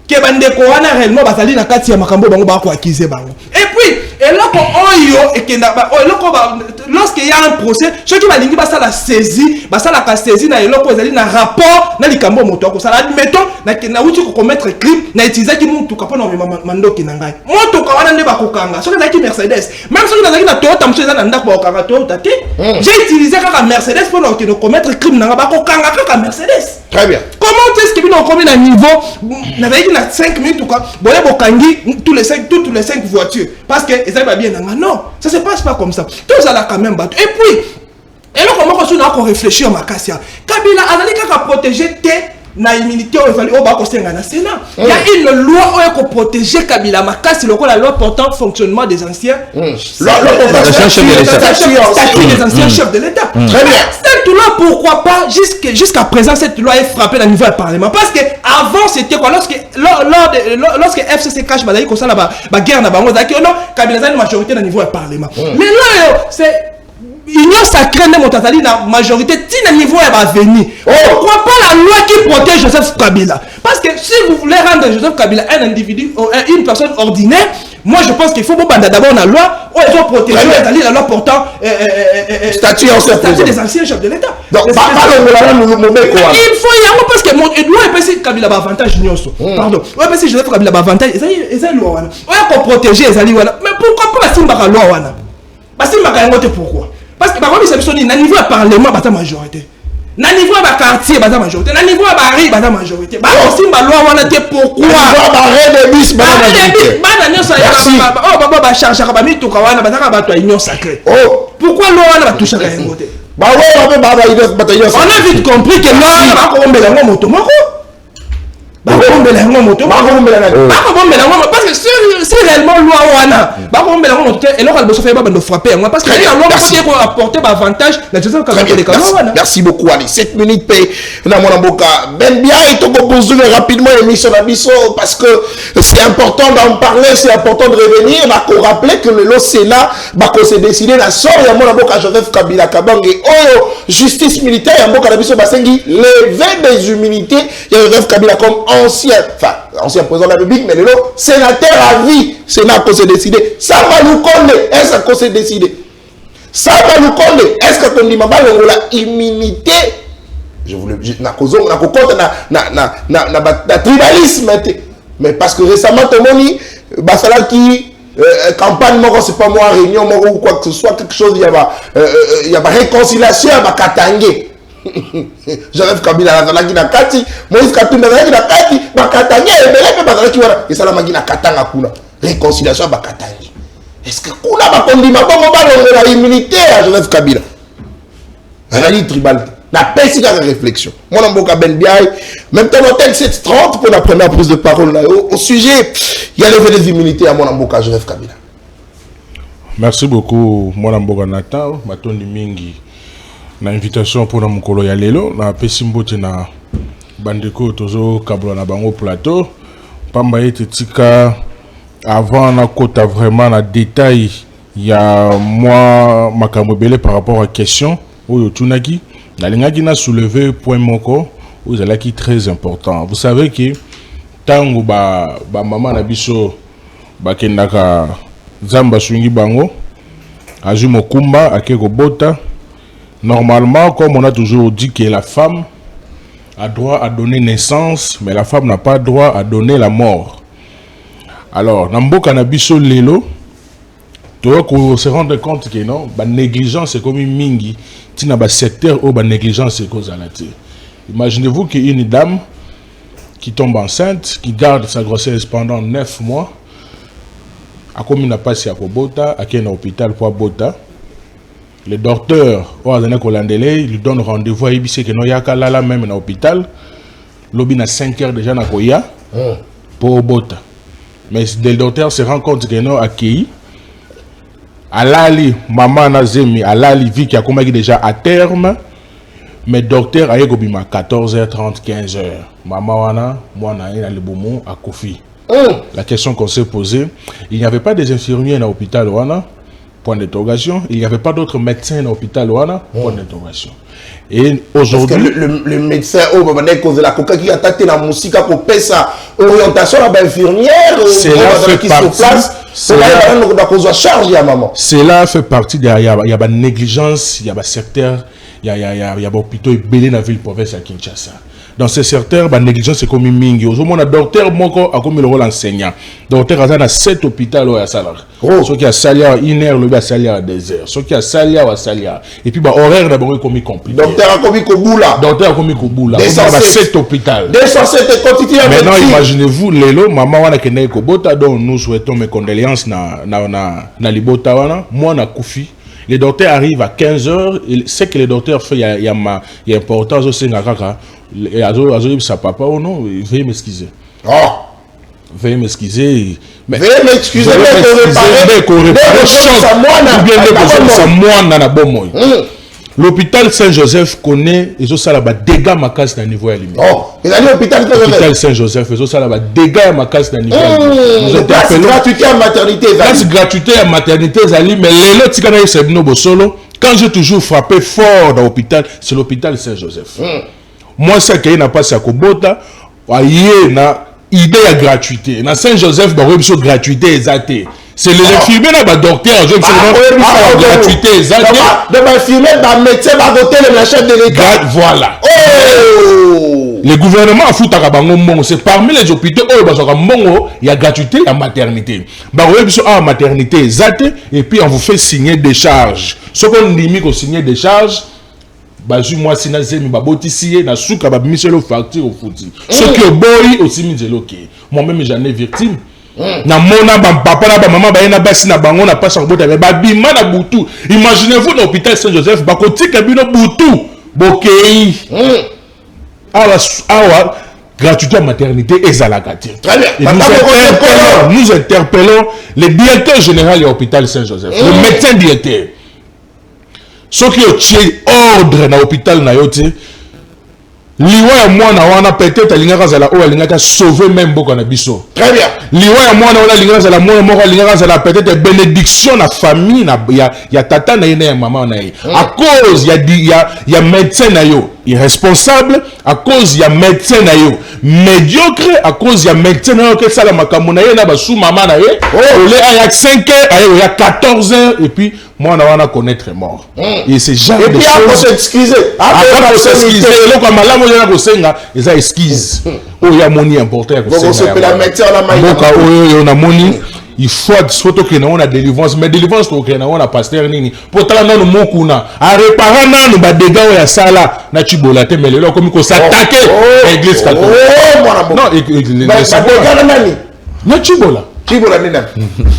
que bandeko wana réellement bazali na kati ya makambo bango ba ko accuser bango et puis eloko oyo ekenda eloko lorsqu'il y a un procès ceux qui balingi basa la saisie basa la saisie na eloko ezali na rapport na likambo moto ko sala admettons na wuti ko commettre crime na utiliser ki muntu ka pona mandoki na ngai moto ka wana ne ba ko kanga ceux qui Mercedes même ceux qui nazaki na Toyota mso ezana ndako ba ko kanga Toyota te j'ai utilisé ka Mercedes pour no commettre crime na ba ko kanga ka Mercedes. Très bien. Comment est-ce que nous avons combien de niveau n'avait dit 5 minutes ou quoi bon bokangi toutes les 5 voitures parce que ils avaient bien non ça se passe pas comme ça tous à la quand même battu et puis et là comment on a réfléchi à Makasia Kabila a dit qu'à protéger tes na immunité au fallait au bas au Sénat. Il y a une loi où on protéger Kabila Makasi le la loi portant fonctionnement des anciens des anciens chefs de l'État. Très bien. Cette loi pourquoi pas jusqu'à présent cette loi est frappée au niveau du Parlement parce que avant c'était quoi lorsque FCC cache balayi comme ça là ba guerre na bango zaki non Kabila a une majorité au niveau du Parlement. Mais là c'est union sacrée de Motatali na majorité tina niveau va venir. Pourquoi pas la loi qui protège Joseph Kabila? Parce que si vous voulez rendre Joseph Kabila un individu, une personne ordinaire, moi je pense qu'il faut d'abord la loi où ils ont protégé la loi portant statut des anciens chefs de l'État. Donc, il faut y avoir parce que la loi est passée Kabila a avantage. Pardon. Ouais, parce que Joseph Kabila a avantage. C'est une loi. On va protéger les alliés. Mais pourquoi pas la Simba loi wana? Parce que pourquoi? Parce que par exemple, c'est un niveau du Parlement, la majorité. na niveau ba quartier baza majorité na niveau ba rue baza majorité ba aussi ba loi wana te pourquoi ba rue de bis baza majorité bana nyosa ya ba charge ba mituka wana baza ka bato union sacrée pourquoi loi wana ba toucha ka yango te ba ouais ba on a vite compris que loi wana ba ko ombela ngo moto moko ba ko ombela ngo moto ba ko ombela ngo parce que c'est réellement loi wana ba ko ombela ngo moto et là le bosso fait ba bando frapper moi parce que la loi ko apporter ba avantage na gens ka merci beaucoup Ali 7 minutes paye na mon mboka ben bien et to ko poser rapidement émission na biso parce que c'est important d'en parler, c'est important de revenir ba ko rappeler que le Sénat ba ko se décider na sort ya mon mboka Joseph Kabila Kabange oyo justice militaire ya mboka na biso basengi lever des immunités ya Joseph Kabila comme ancien président de la République, mais le sénateur à vie, Sénat qu'on s'est décidé. Ça va nous connaître, est-ce qu'on s'est décidé? Ça va nous connaître, est-ce qu'on dit, maman, on a immunité? Je voulais, na tribalisme, mais parce que récemment, tout le monde, Basala qui, campagne, c'est pas moi, réunion, ou quoi que ce soit, quelque chose, il y a réconciliation, il y a Katangé. Joseph Kabila azalaki na kati Moïse Katumbi azalaki na kati bakatanga ebele pe bazalaki wana esalamaki na katanga kuna réconciliation bakatangi est-ce que kuna bakondima bongo balongela immunité à Joseph Kabila azali tribal na pesi ka réflexion mon mboka Ben Biaï même temps hôtel 730 pour la première prise de parole là au sujet il y a levé des immunités à mon mboka Joseph Kabila. Merci beaucoup mon mboka Nathan matondi mingi na invitation pour mon kolo ya lelo na pesimbote na bandeko tozo kabula na bango plateau pamba ete tika avant na kota vraiment na détail ya moi makambo belé par rapport à question oyo tunaki na lingaki na soulever point moko ozalaki très important. Vous savez que tango ba mama na biso bakendaka zamba swingi bango azu mokumba akeko bota. Normalement, comme on a toujours dit que la femme a droit à donner naissance, mais la femme n'a pas droit à donner la mort. Alors, dans le Canabiso Lelo, tu dois se rendre compte que non, la négligence est comme une mingi, tu n'as pas secteur où la négligence est cause à la terre. Imaginez-vous qu'une dame qui tombe enceinte, qui garde sa grossesse pendant 9 mois, a comme il n'a pas si à Kobota, à qui est un hôpital pour Bota. Le docteur, lui donne rendez-vous à Ibissé que non yaka là même dans l'hôpital. L'obin à 5 heures déjà na koya pour Bota. Mais le docteur se rend compte que non accueilli. Alali maman Nazemi, Alali vit qui a commencé déjà à terme. Mais docteur a eu 14h30, 15h. Maman wana, moi na le boumou à Kofi. La question qu'on s'est posée, il n'y avait pas des infirmiers dans l'hôpital wana. Point d'interrogation. Il n'y avait pas d'autres médecins dans l'hôpital Ouana. Point d'interrogation. Et aujourd'hui. Le médecin, cause de la coca qui a attaqué la musique pour payer sa orientation à l'infirmière. Cela fait partie. Cela fait partie de. Il y a la négligence, il y a le secteur, il y a l'hôpital belé dans la ville province à Kinshasa. Dans ce secteur, la négligence est comme une mingi. Aujourd'hui, le docteur Moko a comme le rôle enseignant. Le docteur a 7 hôpitaux à Salar. Ceux qui a sali à 1 heure, le a sali à 2 heures. Ceux qui a sali à sali à. Et puis, horaire d'abord est comme compliqué. Docteur a commis Koboula. Docteur a commis Koboula. Il y a 7 hôpitaux. 207 quantités à maintenant, imaginez-vous, Lélo, maman wana kende Kobota, donc nous souhaitons mes condoléances na Libota wana. Moi, na Koufi. Le docteur arrive à 15h. Ce que le docteur fait, il y a importance aussi à Kaka. Et sa papa ou non, veuillez m'excuser. Veuillez m'excuser. Veuillez m'excuser, mais qu'on répare sa moine dans la bonne. L'hôpital Saint-Joseph connaît et ça là dégâts ma casse dans niveau limite. Il a dit l'hôpital Saint-Joseph et ça là dégâts ma casse dans niveau limite. Gratuité à maternité. Gratuité à maternité Zali, mais les autres quand c'est no solo. Quand j'ai toujours frappé fort dans l'hôpital, c'est l'hôpital Saint-Joseph. Moi, ça qui n'a pas ça Kobota, na idée à gratuité. Na Saint-Joseph, bah oui, sur gratuité exactée. C'est les infirmiers là, bah docteur, je me suis gratuité exactée. De infirmier, bah médecin, bah voter le chef de l'État. Voilà. Le gouvernement a foutu à Bango, c'est parmi les hôpitaux, il y a gratuité à maternité. Bah oui, sur maternité exactée, et puis on vous fait signer des charges. Ce qu'on dit qu'on signe des charges. Bazu moi si na zemi baboti sié na souka ba miselo facture au fouti. Ce que boy aussi miselo qui. Moi-même j'en ai victime. Na mona ba papa na ba maman ba na basi na bango na passe en bota ba bima na butu. Imaginez-vous dans l'hôpital Saint-Joseph ba kotika bino butu. Bokei. Awa gratuité à maternité et Zalagati. Très bien. Nous interpellons le directeur général de l'hôpital Saint-Joseph, le médecin directeur. Ce qui est ordre dans l'hôpital Nayote, liwa moi na wana peut-être alingaka zala o alingaka sauver même beaucoup na biso. Très bien. Liwa moi na wana alingaka zala moi moko alingaka zala peut-être bénédiction na famille na ya tata na yene ya maman na ye. À cause ya médecin na yo irresponsable, à cause ya médecin na yo médiocre, à cause ya médecin na yo que ça la makambo na ye na ba sous maman na ye. Oh le à 5 heures, il y a 14 heures et puis moi na wana connaître mort. Et c'est genre et de puis après s'excuser. après s'excuser le comme malamu ya ko senga eza excuse. Oh ya moni important ko senga. Vous la médecin na maï. Boka oyo na moni il faut que na on délivrance mais délivrance to que na on pasteur nini pour tala na mokuna a réparer na no ba dégâts ya sala na chibola te mais le comme ko s'attaquer l'église catholique. Non l'église na chibola.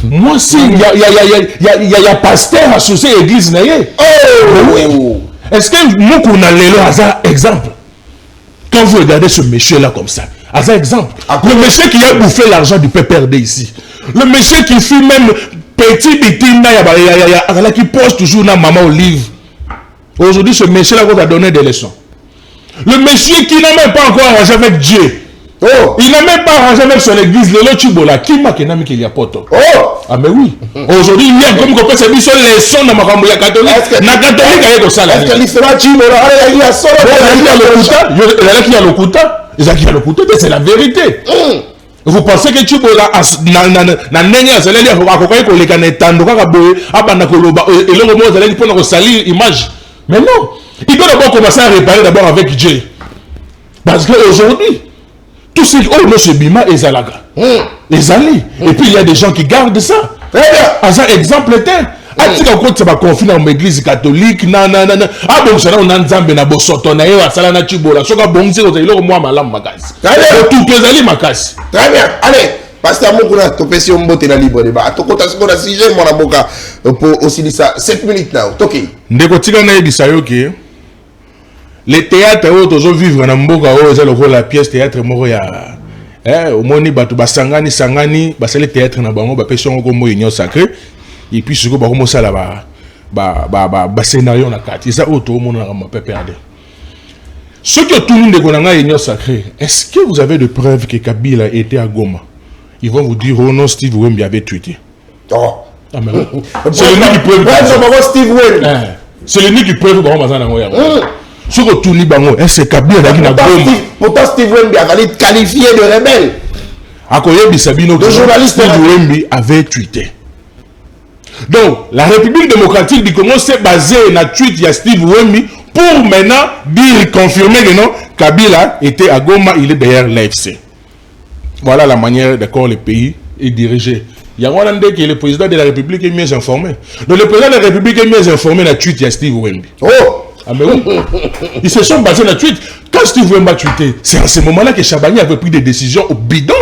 Moi si il y a pasteur associé à l'église na ye. Oh est-ce que mokuna lelo hasard exemple quand vous regardez ce monsieur là comme ça as exemple le monsieur qui a bouffé l'argent du PPRD ici, le monsieur qui fait même petit bitina qui pose toujours na maman Olive, aujourd'hui ce monsieur là vous a donné des leçons, le monsieur qui n'a même pas encore arrangé avec Dieu. Oh. Il n'a même pas arrangé avec son église, le Lochibola, qui m'a qu'il y a poto. Oh. Ah mais oui. Aujourd'hui, il y a comme qu'on peut se dire sur les sons de ma campagne catholique. Na catholique il y a que ça là. Est-ce que l'histoire Chibola, il y a solo. Il y a le couta. C'est la vérité. Vous pensez que Chibola na nenya zaleli akokai ko leka na tando kaka boye abana koloba et le moment zaleli pour salir image. Mais non. Il doit d'abord commencer à réparer d'abord avec Dieu. Parce que aujourd'hui tout ce qui est chez Bima et Zalaga. Les alliés. Et puis il y a des gens qui gardent ça. As un exemple était. Atika ko tsaba confiner dans l'église catholique na. Ah bon ça on a nzambe na bosoto na yo asala na chibola. Soka bonzi ko zelo moi malam makasi. Tout les alliés makasi. Très bien. Allez, pasteur Mokuna topesi mbote na libre débat. Tokota sikola sujet mona boka pour aussi dire ça 7 minutes now. Toki. Ndeko tika na yebisa yo ke les théâtres où tous vivre na mboka o za loko la pièce théâtre moko ya au moni batu basangani basale théâtre na bango ba pesion ko mo union sacré et puis ce ko ba ko sala ba scénario na kati ça auto mona na ma PPRD ce que tout le monde connaît union sacré. Est-ce que vous avez de preuves que Kabila était à Goma? Ils vont vous dire oh non Steve Wemby avait tweeté. Oh ah mais c'est le nid qui preuve Steve Wemby c'est le nid qui preuve ba mazana ngoya. Ce que tout le monde est-ce que Kabila na Goma? Pourtant Steve Wemby a été qualifié de rebelle. Akoyebi Sabino le journaliste Steve Wemby avait tweeté. Donc la République démocratique du Congo s'est basée sur le tweet de Steve Wemby pour maintenant dire confirmer que non Kabila était à Goma, il est derrière l'AFC. Voilà la manière dont le pays est dirigé. Il y a un que le président de la République est mieux informé. Donc le président de la République est mieux informé dans le tweet de Steve Wemby. Oh. Ah mais oui. Ils se sont basés dans le tweet. Quand Steve Wemby a tweeté, c'est à ce moment-là que Chabani avait pris des décisions au bidon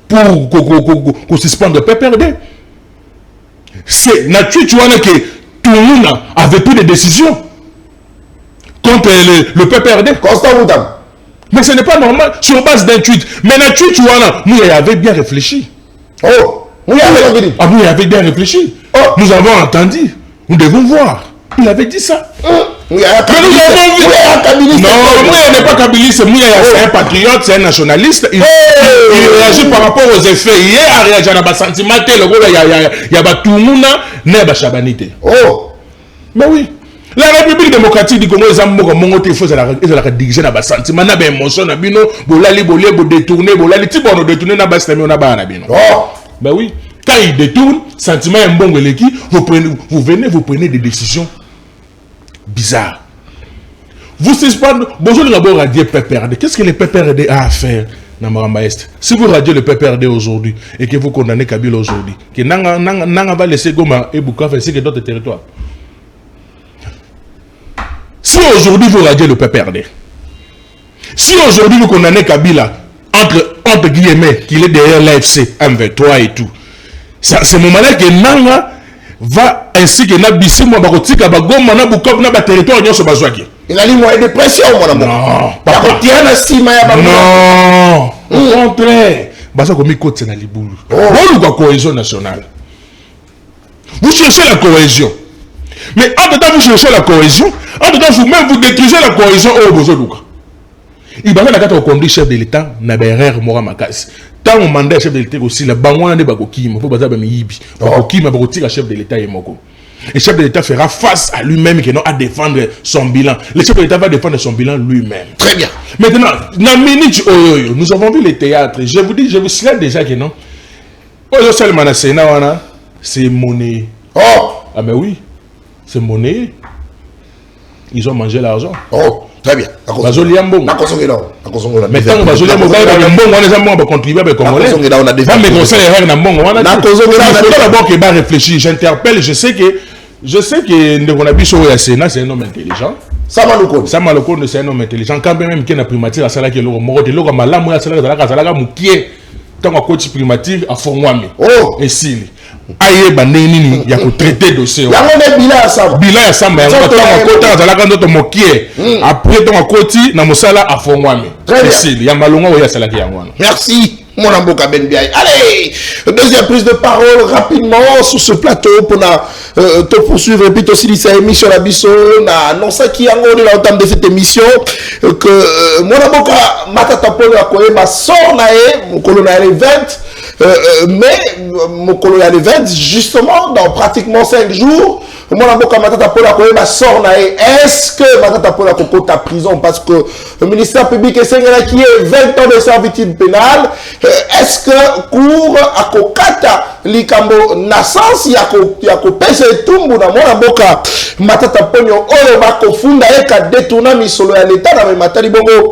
pour qu'on suspende le PPRD. C'est dans le tweet que tout le monde avait pris des décisions contre le PPRD. Constant Moudam. Mais ce n'est pas normal sur base d'un tweet. Mais dans le tweet, nous avons bien réfléchi. Oh, nous avons bien réfléchi. Oh. Nous avons entendu. Nous devons voir. Il avait dit ça. Mais nous avons vu. Non, il n'est pas kabiliste. C'est un patriote, c'est un nationaliste. Il réagit par rapport aux effets. Il a réagi à un sentiment. Il y a tout le monde n'a chabanité. Oh. Mais oui. La République démocratique du Congo, ils ont dirigé dans le sentiment, dans l'émotion, dans l'émotion, ben oui, quand ils détournent, sentiment est bon, vous prenez des décisions bizarres. Vous suspendez, bonjour d'abord radier PPRD. Qu'est-ce que le PPRD a à faire dans Maramba Est? Si vous radiez le PPRD aujourd'hui et que vous condamnez Kabila aujourd'hui, que Nanga va laisser Goma et Bukavu ainsi que d'autres territoires. Si aujourd'hui vous radiez le PPRD, si aujourd'hui vous condamnez Kabila entre guillemets qu'il est derrière l'AFC, M23 et tout, c'est ce moment-là que Nanga va ainsi que Nabissi Mwabakotika Bagoma Nabukov Naba territoire Nyon Sobazwaki. Il a dit moi de pression mon amour. Non, papa. Non, au contraire. Basa komi kote na libulu. Bon la cohésion nationale. Vous cherchez la cohésion. Mais en temps vous cherchez la cohésion, en temps vous-même vous détruisez la cohésion au Bozolouka. Il va faire la conduire chef de l'État na berère Mora Makasi. Tant on mandat chef de l'État aussi la bangwana de Bakokima pour baza ba miyibi. Bakokima bakotira chef de l'État et moko. Le chef de l'État fera face à lui-même qui n'a à défendre son bilan. Le chef de l'État va défendre son bilan lui-même. Très bien. Maintenant, nous avons vu les théâtres. Je vous dis, je vous signale déjà que non. C'est monnaie. Oh! Ah mais oui, c'est monnaie. Ils ont mangé l'argent. Oh, très bien. Mais tant que contribuer avec Congolais, réfléchir. J'interpelle, je sais que Ndegonabiso Yasena, c'est un homme intelligent. Samaloko, c'est un homme intelligent. Quand même, qui a primature à Salaki, le Malamu, à Salaka, Moukier, tant qu'on coach primature à Fongwami. Oh! Et si. Aïe, bandeni, il y a que traiter dossier. Il y a un bilan à ça. Bilan à ça, mais on va tant à Salaka, notre Mokier. Après, tant qu'on coach, na Mosala à Fongwami. Très bien. Il y a Malonga ou Salaki. Merci. Mon Amboka Benbiaï. Allez, deuxième prise de parole rapidement sur ce plateau pour te poursuivre et puis aussi cette émission la biso na non ça qui a ngoni la entame de cette émission que mon Amboka matata polo ya koyeba sort nae mon colonel les 20 mais mon colonel les 20 justement dans pratiquement 5 jours mon Amboka matata polo ya koyeba sort nae est-ce que matata polo ya kokota prison parce que le ministère public est qui est 20 ans de servitude pénale. Est-ce que cours à kokata likambo naissance ya ko pesa etumbu na mona boka matata ponyo oyo ba kofunda eka détourna misolo ya l'état na matali bongo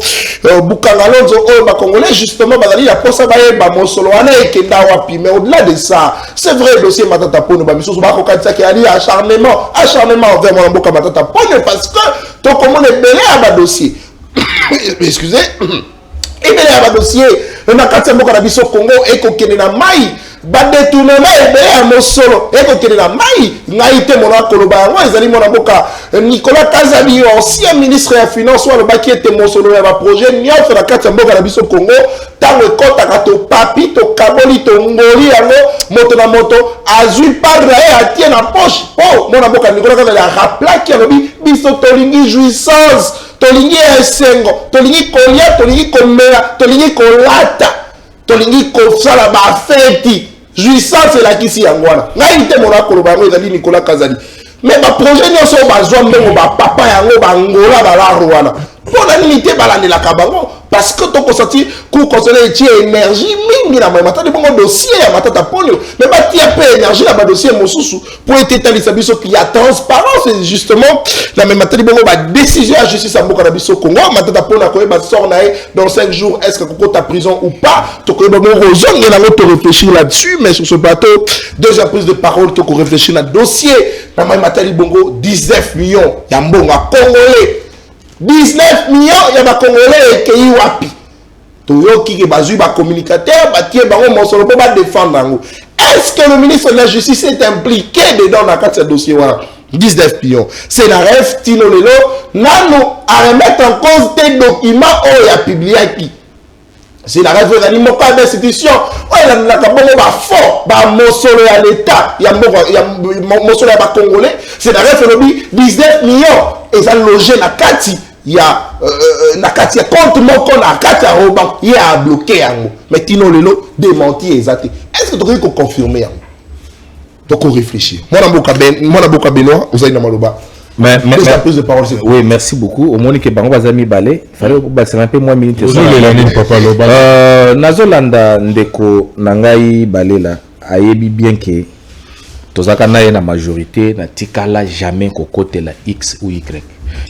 bukangalonzo oyo ba congolais justement bazali la posa ba yeba mosolo wana ekenda wapi. Mais au-delà de ça, c'est vrai le dossier matata ponyo ba misoso ba kokatisa ki ali acharnement envers mona boka matata ponyo parce que to comment belé à ba dossier. Excusez. Et bien, il y a un dossier, on a 4 mois biso Congo et qu'on est na mai, ba détourner et bien mon solo et qu'on est na mai, naïté mon akoloba, moi ils allaient mon aboka Nicolas Kazali, ancien ministre des Finances, soit le baki était mon solo et ma projet, n'y a fait la 4 mois biso Congo, tant le compte à to papi, to kaboli, to ngoli, moto na moto, azul padre et à tien en poche. Oh, mon aboka Nicolas Kazali a rappelé qu'il y a biso tolingi jouissance. Tolingi esengo, tolingi kolia, tolingi komela, tolingi kolata, tolingi kosala ba feti. Jouissance la kisi yangwana. Ngai te mona koloba ngo ezali Nicolas Kazali. Mais ba projet nyonso bazwa mbongo ba papa yango ba ngola ba la rwana. Pona limité balandela kabango parce que to consenti ku consoler ti énergie mingi na mata de bongo dossier ya matata ponyo. Mais ba ti peu énergie na ba dossier mosusu pour établir biso qu'il y a transparence et justement la même mata de bongo ba décision à justice à Mboka na biso Congo matata ponyo ko ba sort na dans 5 jours est-ce que koko ta prison ou pas to ko ba bongo zone na to réfléchir là-dessus mais sur ce plateau deuxième prise de parole to ko réfléchir na dossier na même mata de bongo 19 millions ya mbonga congolais 19 millions, il y a des Congolais qui sont wapi. Toyoki qui bazui ba communicateur, ba tie bango monsolo pour ba défendre. Est-ce que le ministre de la Justice est impliqué dedans dans ce dossier voilà 19 millions. C'est la rêve Tino Lelo, nano à remettre en cause des documents où il a publié qui. C'est la rêve de l'immobilier d'institution. Oh, il y a un fort, un monsolo à l'État, il y a un monsolo à Congolais. C'est la rêve de 19 millions. Et ça logé la Kati. Il y a Nakati contre mon compte à Kati à Roban. Il y a bloqué. Mais Tino Lelo démenti exact. Est-ce que tu peux confirmer? Donc on réfléchit. Moi, je Benoît, vous avez dans Maloba. Mais la prise de parole, oui, merci beaucoup. Au moment que Bango Bazami Balé, il fallait que un peu moins minutes. Nazolanda Ndeko Nangai Balela a yebi bien que Tozaka na la majorité na tikala jamais ko côté la X ou Y.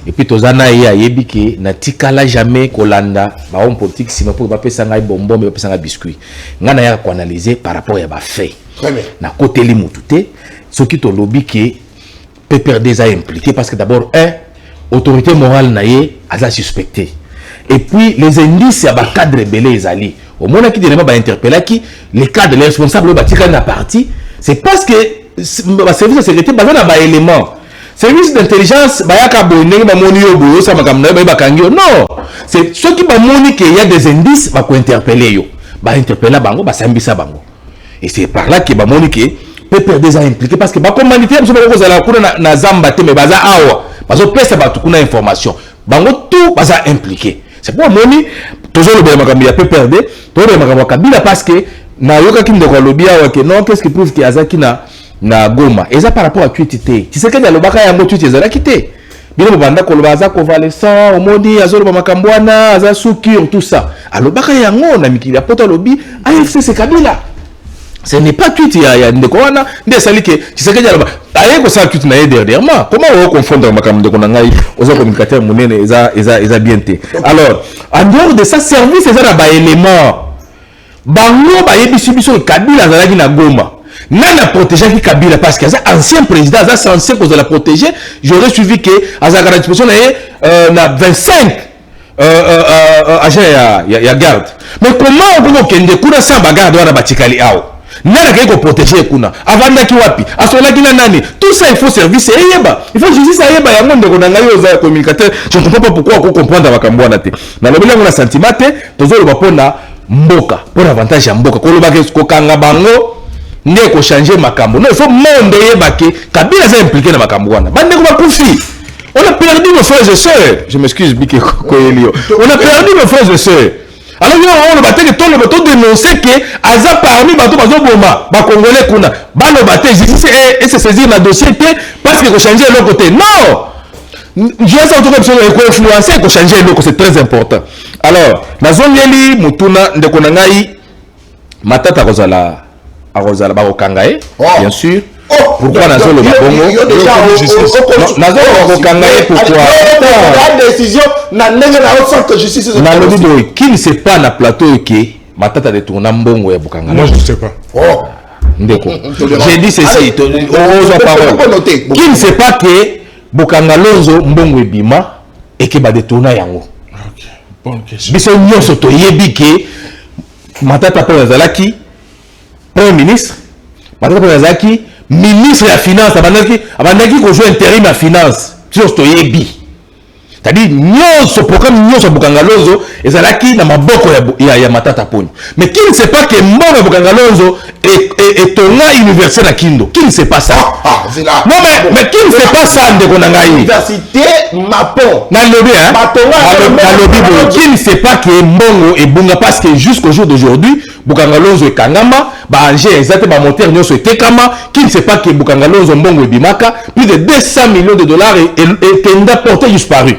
Et puis Tozana a yebi que na tikala jamais Kolanda ba homme politique si pour ba pesa ngai bonbon mais pesa ngai biscuit. Ngana ya ko analyser par rapport à ba fait. Très bien. Na côté li mututé, ce qui to lobby que PPRD a impliqué parce que d'abord autorité morale naie a suspecté. Et puis les indices à bas cadre belé ezali. Au moment qui directement interpellé qui les cadres les responsables batika na parti, c'est parce que le service de sécurité basé na ba élément. Service d'intelligence bayaka bonné ba moni yobo ça makamna ba bakangio. Non, c'est ceux qui ba moni qu'il y a des indices ba ko interpeller yo. Ba interpeller bango ba sambisa bango. Et c'est par là que ba moni que peut déjà impliqué parce que ba commanditaire monsieur ba ko zala kuna na zamba te mais baza awa. Bazo pesa ba tukuna information. Bango tout baza impliqué. C'est pour moni toujours le bien makambi a peu perdre toujours le makambi kabila parce que na yoka ki ndoko lobia wa que non qu'est-ce qui prouve qu'il y a zaki na Goma et ça par rapport à tweet tu sais que dans le baka yango tweet ezala kité bino banda ko lobaza convalescent omoni azolo makambwana aza soukir tout ça alors baka yango na mikili poto lobi AFC c'est Kabila. Ce n'est pas tweet ya ndeko wana nde sali que tu sais que dans le aye ko ça tweet na dernièrement comment on confondre makambo ndeko na ngai oza communicateur munene eza bien té. Alors en dehors de ça service eza na ba élément bango ba yebiso biso Kabila azalaki na Goma. Nana protéger qui Kabila parce que c'est ancien président, c'est censé qu'on la protéger. J'aurais suivi que à sa grande disposition na 25 agents ya garde. Mais comment on peut que kuna sans bagarre na batikali ao. Nana qui protéger kuna. Avant na ki wapi. Asola ki na nani. Tout ça il faut service yeba. Il faut justice yeba ya monde ko nanga yo za communicateur. Je ne comprends pas pourquoi on comprendre makambo na te. Na lobela ngona sentiment te, tozo lo pona mboka. Pour avantage ya mboka. Ko lo ba ko kanga bango. Ne ko changer makambo. Non, il faut monde yebake Kabila est impliqué dans makambo wana. Bande ko bakufi. On a perdu nos frères et sœurs. Je m'excuse Bike Koelio. On a perdu nos frères et sœurs. Alors on va que tout le monde dénoncer que aza parmi bato bazo boma ba congolais kuna. Ba no baté justice et se saisir na dossier parce que ko changer l'autre côté. Non. Je sais autour de ko influencer ko changer l'autre, c'est très important. Alors, na zone yeli mutuna ndeko na ngai matata kozala Arozala Barokangae, bien sûr. Pourquoi Nazo le Babongo? Nazo Barokangae, pourquoi? La décision n'a pas justice. Qui ne sait pas na plateau qui Matata de tourner Mbongo et Bukanga? Moi je ne sais pas. Oh, j'ai dit ceci. Qui ne sait pas que Bukanga Lonzo Mbongo et Bima et que va détourner Yango? Ok, bonne question. Biso Nyoso to Yebiki Matata Pelazalaki. Premier ministre, Matata Pelazaki, ministre de la finance, Abandaki ko joue intérim à finance, sur Stoyebi. C'est-à-dire, nous, ce programme, nous, ce Bukangalozo, et Zalaki, n'a ma boko ya Matata Pony. Mais qui ne sait pas que mon Bukangalozo est un université à Kindo? Qui ne sait pas ça? Non, mais qui ne sait pas ça, Ndekonangaï? Université Mapon. Nalobi, hein? Nalobi, qui ne sait pas que Mbongo est Bunga parce que jusqu'au jour d'aujourd'hui, Bukangalozo et Kangama, Angers exactement monter nous sur Tekama, qui ne sait pas que Bukangalozo Mbongo et Bimaka, plus de 200 millions de dollars et Kenda porté disparu.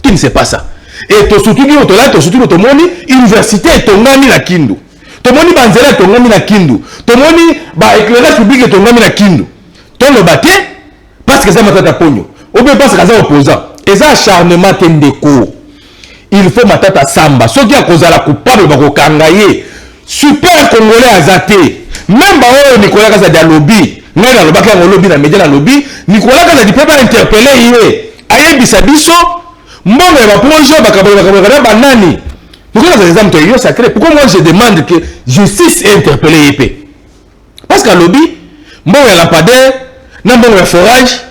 Qui ne sait pas ça? Et tout surtout qui est là, tout surtout tout moni université est tongami na Kindu. Tout moni banzela est tongami na Kindu. Tout moni ba éclairage public est tongami na Kindu. Ton le baté parce que ça Matata Pogno. Ou bien parce que ça opposant. Et ça acharnement tendeko. Il faut Matata Samba. Ceux qui a causé la coupable ba ko kangaye. Super congolais azaté. Même ba Nicolas Kaza dia lobby. Ngana lo baka lobby na média na lobby. Nicolas Kaza di peut pas interpeller yé. Aye bisabiso. Mbongo ya projet bakabaka banani. Pourquoi ça exemple est sacré? Pourquoi moi je demande que justice est interpellée épée? Parce qu'à lobby, mbongo ya lampadaire, na mbongo ya forage,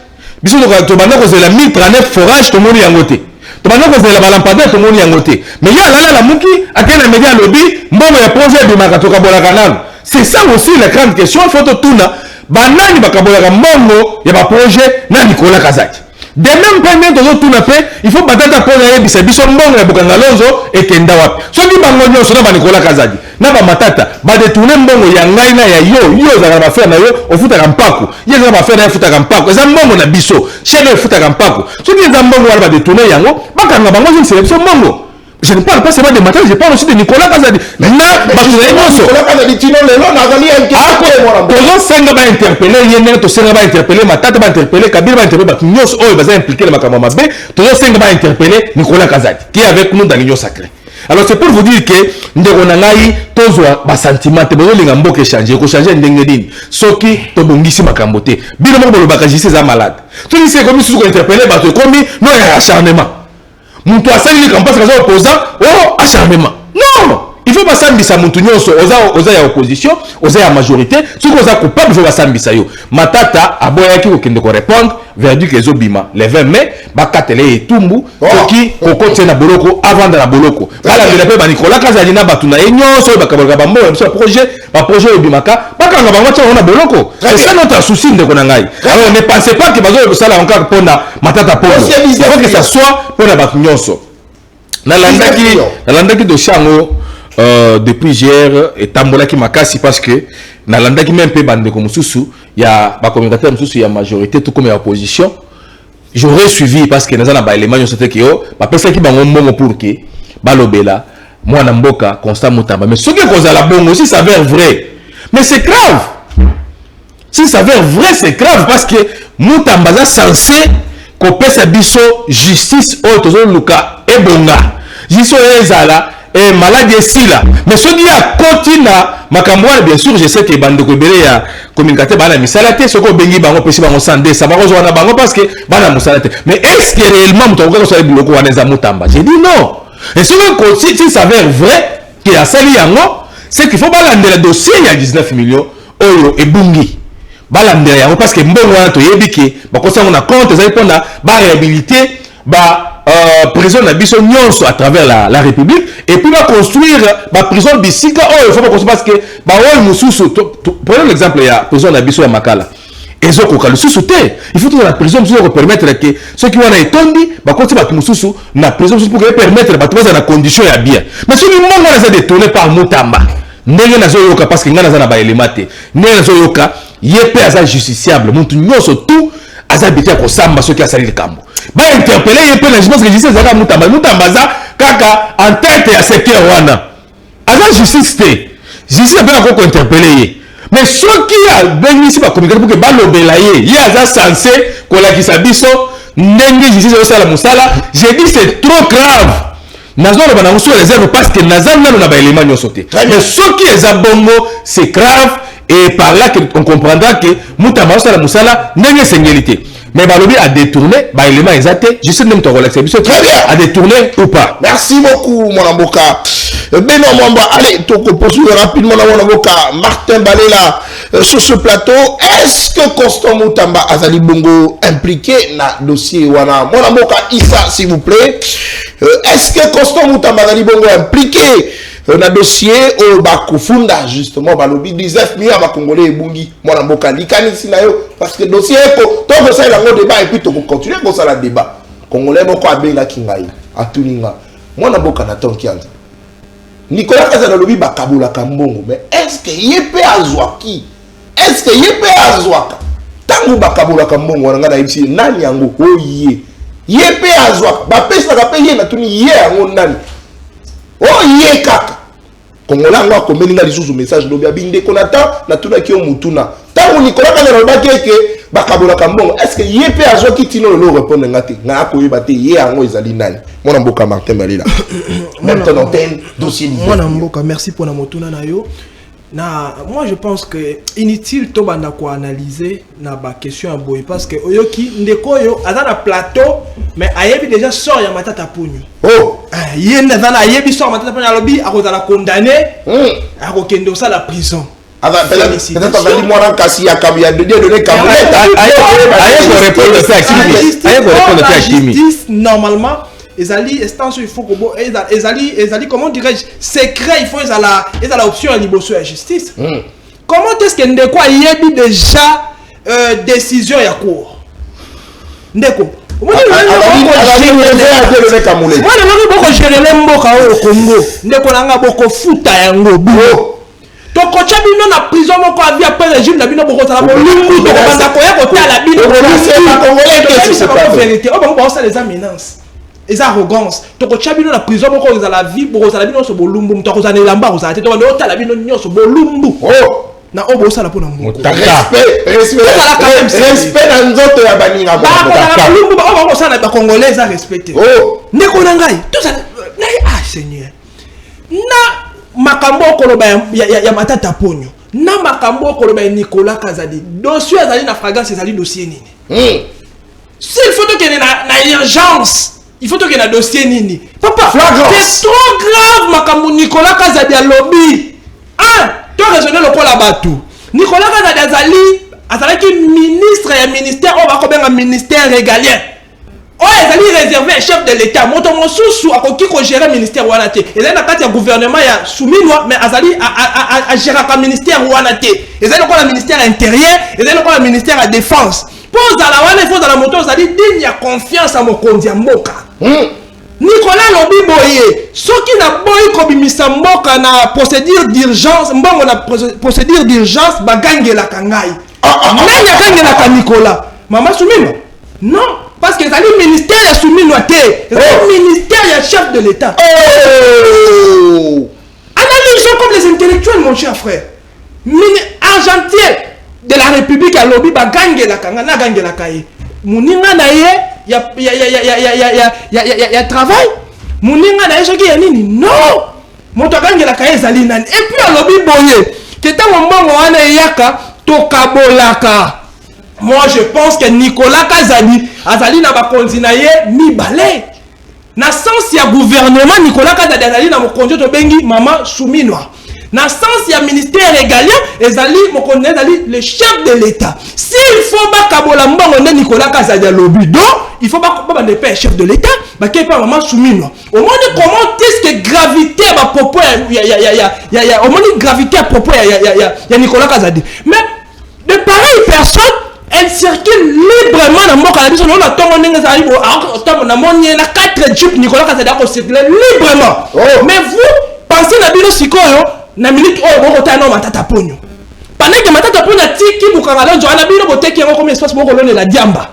biso to banda ko zela 1039 forage to moni yangote. To banda ko zela lampadaire to moni yangote. Mais ya la muki akena média lobby, mbongo ya projet de makatoka bola canal. C'est ça aussi la grande question, faut to tuna banani bakabola mbongo ya ba projet na Nicolas Kazaki. De même pas même toujours tout fait, il faut battre pour les bisebiso mbongo ya Bukangalozo et kenda wapi. So di bango nyonso na ba Nicolas Kazadi. Na ba matata ba détourner mbongo ya ngai na ya yo za ba faire na yo ofuta kampako. Yeza ba faire na futa kampako. Eza mbongo na biso. Chene futa kampako. So di eza mbongo wala ba détourner yango, bakanga bango je ne sais pas mbongo. Je ne parle pas seulement de Matata, je parle aussi de Nicolas Kazadi. Na Nicolas Kazadi tino lelo na zali inquiété. Tozo senga ba interpeller yene to senga ba interpeller Matata ba interpeller Kabila ba interpeller ba nyos oyo ba impliqué le makambo mabe. Tozo senga ba interpeller Nicolas Kazadi qui est avec nous dans l'union sacrée. Alors c'est pour vous dire que ndeko na ngai tozwa ba sentiment te bozo linga mboka changer ko changer ndenge nini soki to bongisi makambo te bino moko bolobaka justice za malade to ni c'est comme si vous interpeller bato comme non ya acharnement muntu asali ni campus kaza opposant oh acharnement non il faut pas sambisa muntu nyonso oza ya opposition oza ya majorité soki oza coupable il faut pas sambisa yo matata aboyaki ko kende ko répondre verdict ezobima le 20 mai bakatele etumbu soki kokotie na boloko avant de la boloko bala mbele pe ba Nicolas Kazali na batu na nyonso bakaboka bambo ba projet ebimaka bakanga bango tia na boloko c'est ça notre souci ndeko na ngai alors ne pensez pas que bazo sala encore pona matata pona il faut que ça soit pona batu nyonso na landaki de chango depuis hier et tambolaki makasi parce que nalandaki même peu bande comme mususu ya ba communicateur mususu ya majorité tout comme ya opposition j'aurais suivi parce que nazana ba élément nyonso te que yo ba pesa ki bango mbongo pour que balobela mwana mboka Constant Mutamba mais ce qui cause la bongo si ça s'avère vrai mais c'est grave si ça s'avère vrai c'est grave parce que Mutamba za censé ko pesa biso justice auto luka ebonga jiso ezala et maladie ici là mais ce qui a continué makamboa bien sûr je sais que bande ko belé ya communicateur bana misalate ce ko bengi bango pesi bango sandé ça bango wana bango parce que bana musalate mais est-ce que réellement mutoka ko sala biloko wana za Mutamba j'ai dit non et ce que si ça s'avère vrai que a sali yango c'est qu'il faut balandela dossier il y a 19 millions euro et bungi balandela yango parce que mbongo wana to yebiki bakosa na compte za ipona ba réhabiliter ba prison na biso nyonso à travers la République et puis va construire ba prison bisika il faut pas construire parce que ba oyo mususu prenons l'exemple ya prison na biso ya Makala ezokoka lisusu te il faut que la prison puisse permettre que ceux qui wana etondi ba konti ba mususu na prison pour permettre ba trouver na condition ya bien mais celui monde wana est détourné par Mutamba ndenge nazo yoka parce que ngana za na ba elemate ndenge nazo yoka yepe aza justiciable muntu nyonso tout aza bitia ko samba ceux qui a sali le cambo ba interpeller yepe na je pense que justice za Mutamba za kaka en tête ya secteur wana aza justice te justice peut encore interpeller mais ceux qui a béni ici ba communiquer pour que balobela ye aza censé ko la kisabiso ndenge justice au sala musala j'ai dit c'est trop grave nazo ba na musu réserve parce que nazana na ba élément nyonso te mais ceux qui est bongo c'est grave et par là on comprendra que Mutamba au sala musala ndenge singélité mais balobi a détourné ba élément exact je sais même ton relaxer très bien a détourné ou pas. Merci beaucoup mon amboka Benoît Mwamba. Allez toko poursuivre rapidement mon amboka Martin Balela sur ce plateau. Est-ce que Constant Mutamba azali bongo impliqué na dossier wana mon amboka Issa s'il vous plaît est-ce que Constant Mutamba azali bongo impliqué na dossier au bakufunda justement balobi 19 millions ba congolais ebungi mwana mboka likanisi na yo parce que dossier ko to ko ça la débat et puis to continuer ko ça la débat congolais moko abenga kingai atuninga mwana mboka na tonkianza Nicolas Kazali lobi bakabula kambongo mais est-ce que yepe azwaki est-ce que yepe azwaka tangu bakabula kambongo wana ngana ibisi nani yango oye yepe azwaka ba pesa ka payer na tuni ye yango nani oye kaka Kongola ngwa komelinga lisusu message lobi abinde konata na tuna ki omutuna tangu Nicolas Kazali lobaki ke bakabola kambongo est-ce que yepe azwaki tino lo répondre ngate nga akoyeba te ye yango ezali nani mwana mboka Martin Balela maintenant dossier mwana mboka merci pour la motuna na yo na moi je pense que inutile to banda ko analyser na ba question boy parce que oyoki ndeko yo azana plateau mais ayebi déjà sort ya matata punyu yenda zana ayebi sort matata punyu alobi akozala condamné akokendo ça la prison peut-être on moi kasi ya kabia de donner kamuleta aye répondre ça justice normalement ezali instance il faut que ezali comment dirais-je secret il faut ezala option à liboso ya justice comment est-ce que ndeko ayebi déjà décision ya cour ndeko moi boko gérer mboka au Congo ndeko nanga boko futa yango bo toko chabino na prison moko avia après régime na bino boko tala bolumbu to banda ko ya ko tala bino c'est pas congolais que c'est pas vérité on va ça les amenances les arrogances toko chabino na prison moko za la vie boko tala bino so bolumbu mtoko za nelamba ko za te to banda tala bino nyoso bolumbu na obo sala pona mo respect na nzoto ya baninga ba bolumbu ba ko sala ba congolais za respecter ndeko na ngai tout ça Seigneur na makambo koloba ya matata ponyo na makambo koloba Nicolas Kazadi dossier azali na fragrance ezali dossier nini s'il faut que na urgence il faut que na dossier nini papa c'est trop grave makambo Nicolas Kazadi a lobby to raisonner lokola batu Nicolas Kazadi azalaki ministre ya ministère o bakobenga ministère régalien ezali réservé chef de l'état moto mosusu akoki ko gérer ministère wana te ezali na kati ya gouvernement ya souminwa mais azali a gérer ka ministère wana te ezali ko la ministère intérieur ezali ko la ministère à défense pour la wana faut la moto azali digne ya confiance à mokonzi ya mboka Nicolas lobi boye soki na boy ko bimisa mboka na procédure d'urgence mbongo na procédure d'urgence bagangela kangai nani akangela ka Nicolas mama souminwa non parce que c'est le ministère de Souminouaté, le ministère de chef de l'État. Analysons comme les intellectuels, mon cher frère. Argentier de la République à lobby, bah gangue la kangana gangue la kaye. Mouninga naye, ya travail. Mouninga naye, ce qui est nini? Non. Moto gangue la kaye zalinan. Et puis à lobby boye, que tant mon bon wana yaka, tokabolaka. Moi, je pense que Nicolas Kazadi azali na bakonzi na ye mi balé. Na sens ya gouvernement Nicolas Kazadi azali na mokonzi to bengi mama Souminwa. Na sens ya ministère régalien ezali mokonzi azali le chef de l'État. S'il faut ba kabola mbongo ne Nicolas Kazadi a lobby do, il faut ba ne pas chef de l'État, ba ke pa mama Souminwa. Au moins comment est-ce que gravité ba propos ya au moins gravité à propos ya Nicolas Kazadi. Mais de pareilles personnes elle circule librement dans mon canal. On a tant de arrive na 4 jeeps Nicolas Kazadi a circuler librement. Mais vous pensez na bino sikoyo na minute oh boko tano matata ponyo. Pendant que matata ponyo tiki bukangala njo na bino boteki yango comme espace boko lone la diamba.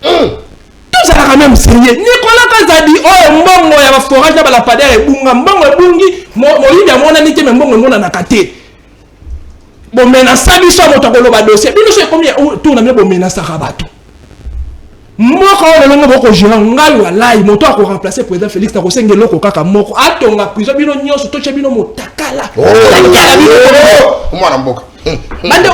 Tout ça quand même sérieux. Nicolas Kazadi oh mbongo ya ba forage na ba la padere bunga mbongo ebungi moyibi amona nite mbongo mona na kate. Bon menace biso moto ko loba dossier bino so combien tout na bo menace rabato moko lolongo boko gérer ngai walai moto ko remplacer président Félix na ko sengelo ko kaka moko atonga prison bino nyonso to che bino motakala mwana mboka bando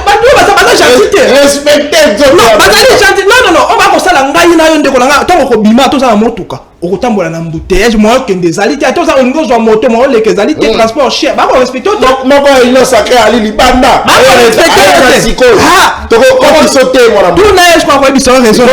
basa gentil respectez non bazali gentil non on va ko sala ngai na yo ndeko na ngai to ko bima to sala motuka okotambola na mbouteillage moi que des ali to ça on ngozo moto moi les que ali transport cher ba ko respecter to moko il sacré ali libanda to ko sauter moi tout na je crois ko biso raison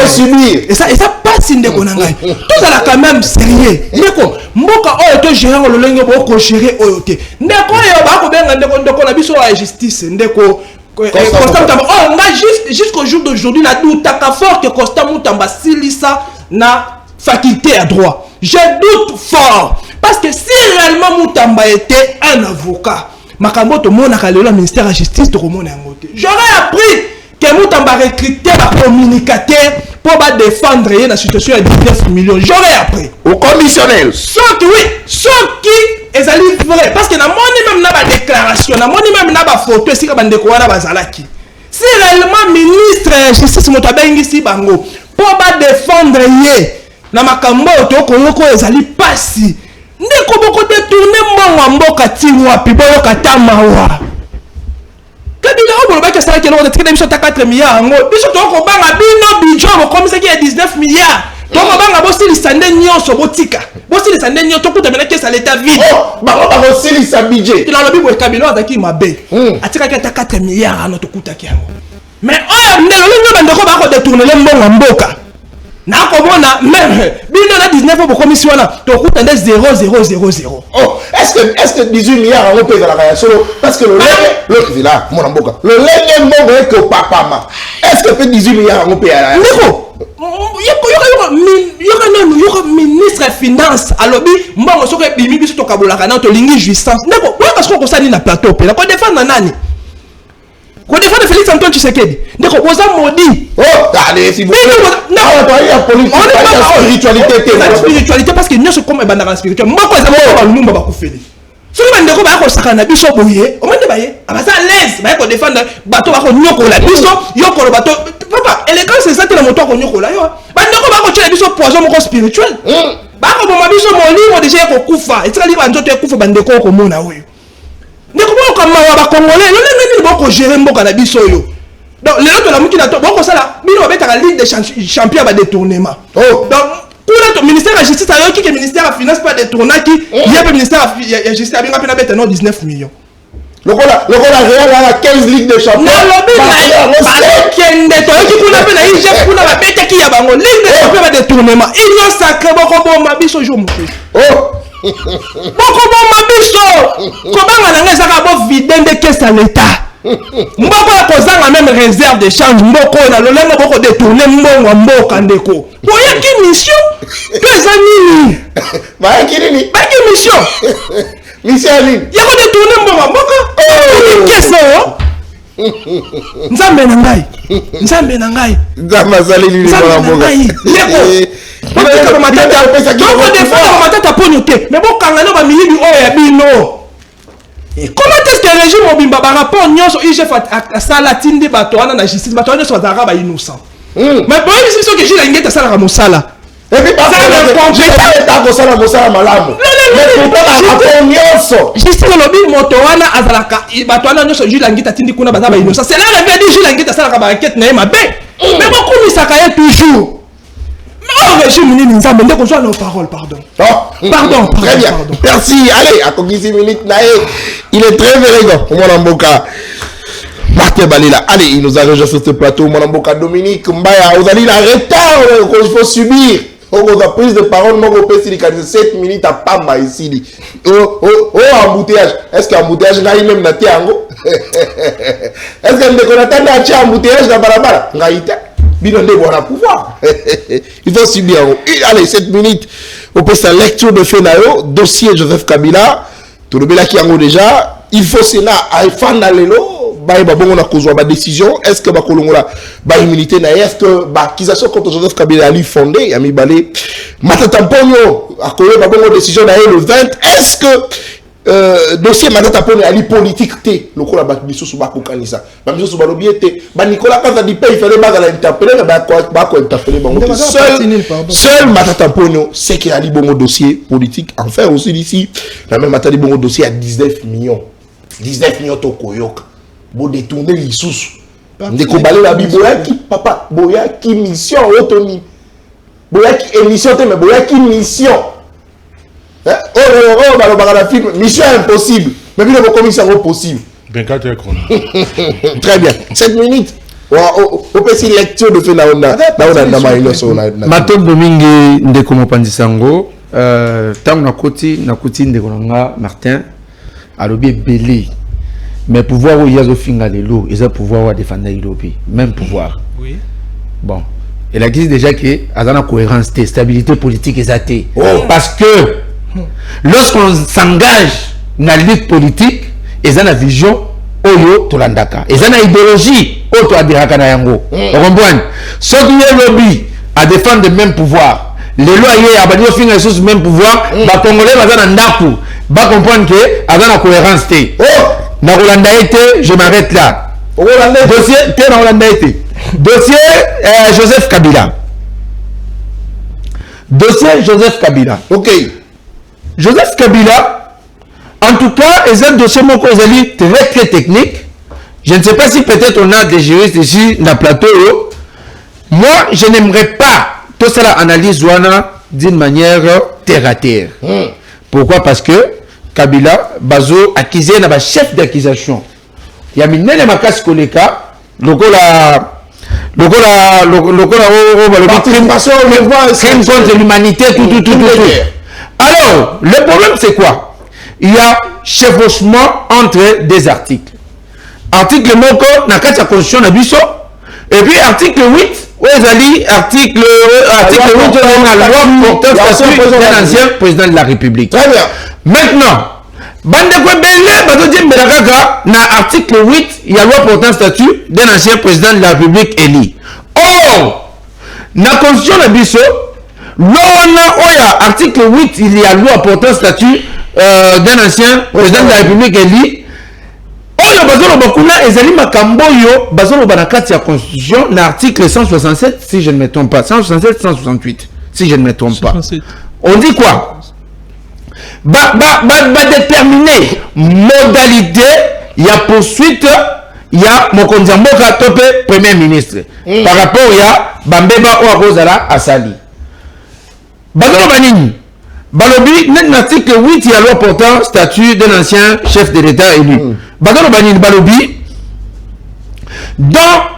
et ça passe ndeko na ngai tout ça là quand même sérieux ndeko mboka oyo to gérer le lenge boko gérer oyo te ndeko yo ba ko benga ndeko na biso ya justice ndeko Constant Mutamba on a jusqu'au jour d'aujourd'hui na doute ka fort que Constant Mutamba silisa na faculté à droit. Je doute fort parce que si réellement Mutamba était un avocat, makambo to mona ka le ministère de la justice to mona ngote. J'aurais appris que Mutamba recrutait un communicateur pour défendre la situation à 19 millions. J'aurais appris au commissionnel. Sauf que oui, sauf qui est vrai parce que na moni même na ba déclaration, na moni même na ba photo ici ka bande ko wana bazalaki. Si réellement ministre de justice motabengi si bango pour défendre yé na makambo to ko ezali pasi ndeko boko détourner mbongo mboka ti wapi boyo katama wa kabila obolo ba kesa ke no de tika biso ta 4 milliards ngo biso to ko banga bino budget ko comme ça qui est 19 milliards to ko banga bosi lisande nyonso botika bosi lisande nyonso to kuta bena kesa l'état vide ba bosi lisa budget tila lobi bo kabila azaki mabe atika ke ta 4 milliards ano to kuta ki yango mais oh ndelo lingo bandeko ba ko détourner le mbongo mboka na komona même bino na 19 pour commission là to kuta nde 0000 oh est-ce que 18 milliards on paye la kaya solo parce que le là mon mboka le lenge mbongo est que papa ma est-ce que fait 18 milliards on paye la ndeko yoko ministre finance alobi mbongo soko bimi biso to kabolaka na to lingi jouissance ndeko parce que ko sani na plateau pe la ko défendre nani ko défendre Félix Antoine Tshisekedi ndeko boza modi allez si vous non il y a politique la spiritualité parce que nous sommes comme bandana spirituel mboko za ba lumba ba kufeli so ba ndeko ba ko sakana biso boye o mande baye abaza l'aise ba ko défendre bato ba ko nyoko la biso yoko bato papa élégance c'est ça que la moto ko nyoko la yo ba ndeko ba ko tshela biso poison moko spirituel ba boma biso molimo déjà ko kufa etikali ba nzoto ekufa bandeko ko mona oyo ndeko boko kama ba congolais lo nini boko gérer mboka na biso yo donc les autres la muki na to boko sala bino beta la ligue des champions ba détournement donc pour le ministère de la justice ayo ki ministère de la finance pas détourner qui il y a le ministère de la justice abinga pena beta non 19 millions lokola Real a 15 ligues de champions. Non, lobi na kende to ki kuna pe na ije kuna ba beta ki ya bango ligue de champions ba détournement il y a sacré boko bomba biso jo muke boko bomba biso kobanga na ngeza ka bo vidende caisse à l'état mboko akozanga même réserve de change mboko na lolengo boko détourner mbongo mboka ndeko boya ki mission pesa nini ba ki nini ba ki mission mission nini ya ko détourner mbongo mboka keso nzambe na ngai nzambe zali ni mbongo mboka ndeko matata ponyo te mais bokanga no ba miyibi oyo ya bino. Comment est-ce que le régime mobimba par rapport nyonso IGF à sala tindi bato wana na justice bato nyonso bazaka ba innocent mais bon c'est ce que j'ai l'ingé ta sala mosala et puis pas ça ko sala mosala malamu mais pourtant rapport nyonso justice lobby moto wana azalaka bato wana nyonso j'ai l'ingé ta tindi kuna bazaka ba innocent c'est là le veut dire j'ai l'ingé ta sala ka ba enquête na mabe mais beaucoup misaka ya toujours. Oh, régime nini nzambe ndeko zo na parole pardon. Pardon. Merci. Allez, à 10 minutes il est très élégant. Mon mboka Martin Balela. Allez, il nous a rejoint sur ce plateau. Mon mboka Dominique Mbaya. Vous allez la retard qu'il faut subir. On a prise de parole. Mon gros PC, 7 minutes à Pamba ici. Embouteillage. Est-ce qu'embouteillage n'a même na tiango? Est-ce que ndeko na tanda acha embouteillage na barabara? Ngaïta. Pouvoir. Il faut subir. Allez, 7 minutes. On peut sa lecture de Fenayo, dossier Joseph Kabila. Tout le monde qui a déjà. Il faut Sénat à Fanalelo. On a décision. Est-ce que Bakolongola ba immunité na est-ce que accusation contre Joseph Kabila lui fondé Yami Balé Matatamponyo a collé ba décision na le 20. Est-ce que dossier Matata Ponyo ali politique té lokola ba biso su ba kokanisa ba biso su ba lobi té ba Nicolas Kaza di pays fallait ba la interpeller ba ko interpeller bango seul Matata Ponyo c'est qu'il a li bon dossier politique enfin aussi d'ici la même Matata bon dossier à 19 millions to koyoka bo détourner lisusu ndeko balé la biboya ki papa boya ki mission otoni boya ki émission té mais boya ki mission. Oh, film, mission impossible. Mais bien, comment ça va possible? 24 heures chrono. Très bien. 7 minutes. On peut essayer lecture de fait Maton Domingue ndeko mopandisango tant na koti ndeko nga Martin alobi belé mais pouvoir où yazo finga lelo et ça pouvoir à défendre ilobi même pouvoir. Oui. Bon. Elle a dit déjà que azana cohérence stabilité politique exactée parce que lorsqu'on s'engage dans la lutte politique, ils ont la vision oyo tolandaka. Ils ont la idéologie oyo adiraka na yango. Vous comprenez? Ceux qui ont lobby à défendre le même pouvoir, les lois y a badi finga sur le même pouvoir, ba congolais ba na ndaku, ba comprendre que avec la cohérence té. Na Rolanda été, je m'arrête là. Dossier té na Rolanda été. Dossier Joseph Kabila. Dossier Joseph Kabila. OK. Joseph Kabila, en tout cas, est un dossier très technique. Je ne sais pas si peut-être on a des juristes ici dans le plateau. Moi, je n'aimerais pas tout ça analyse d'une manière terre à terre. Pourquoi? Parce que Kabila, Bazo, accusé d'un chef d'accusation. Il y a mis les makas koleka, crime contre l'humanité, tout. Alors, le problème c'est quoi? Il y a chevauchement entre des articles. Article Moko, na la constitution na biso, et puis article 8, article 8 la loi portant statut d'un ancien président de la République. Très bien. Maintenant, na article 8, il y a loi portant statut d'un ancien président de la République élu. Or, na constitution na biso, article 8, il y a loi portant statut d'un ancien président de la République élu. Oyo bazolo bakuna ezali makambo yo bazolo banakati ya constitution na article 167 si je ne me trompe pas 167 168 si je ne me trompe pas On dit quoi? Déterminer modalité, il y a poursuite, il y a Mokonzi Mboka Topé, Premier ministre. Par rapport, il y a Bambeba Ouagozala Asali. Bazalo Banini. Balobi, l'article 8, il y a loi portant statut d'un ancien chef de l'État élu. Bazalo Banini, Balobi, dans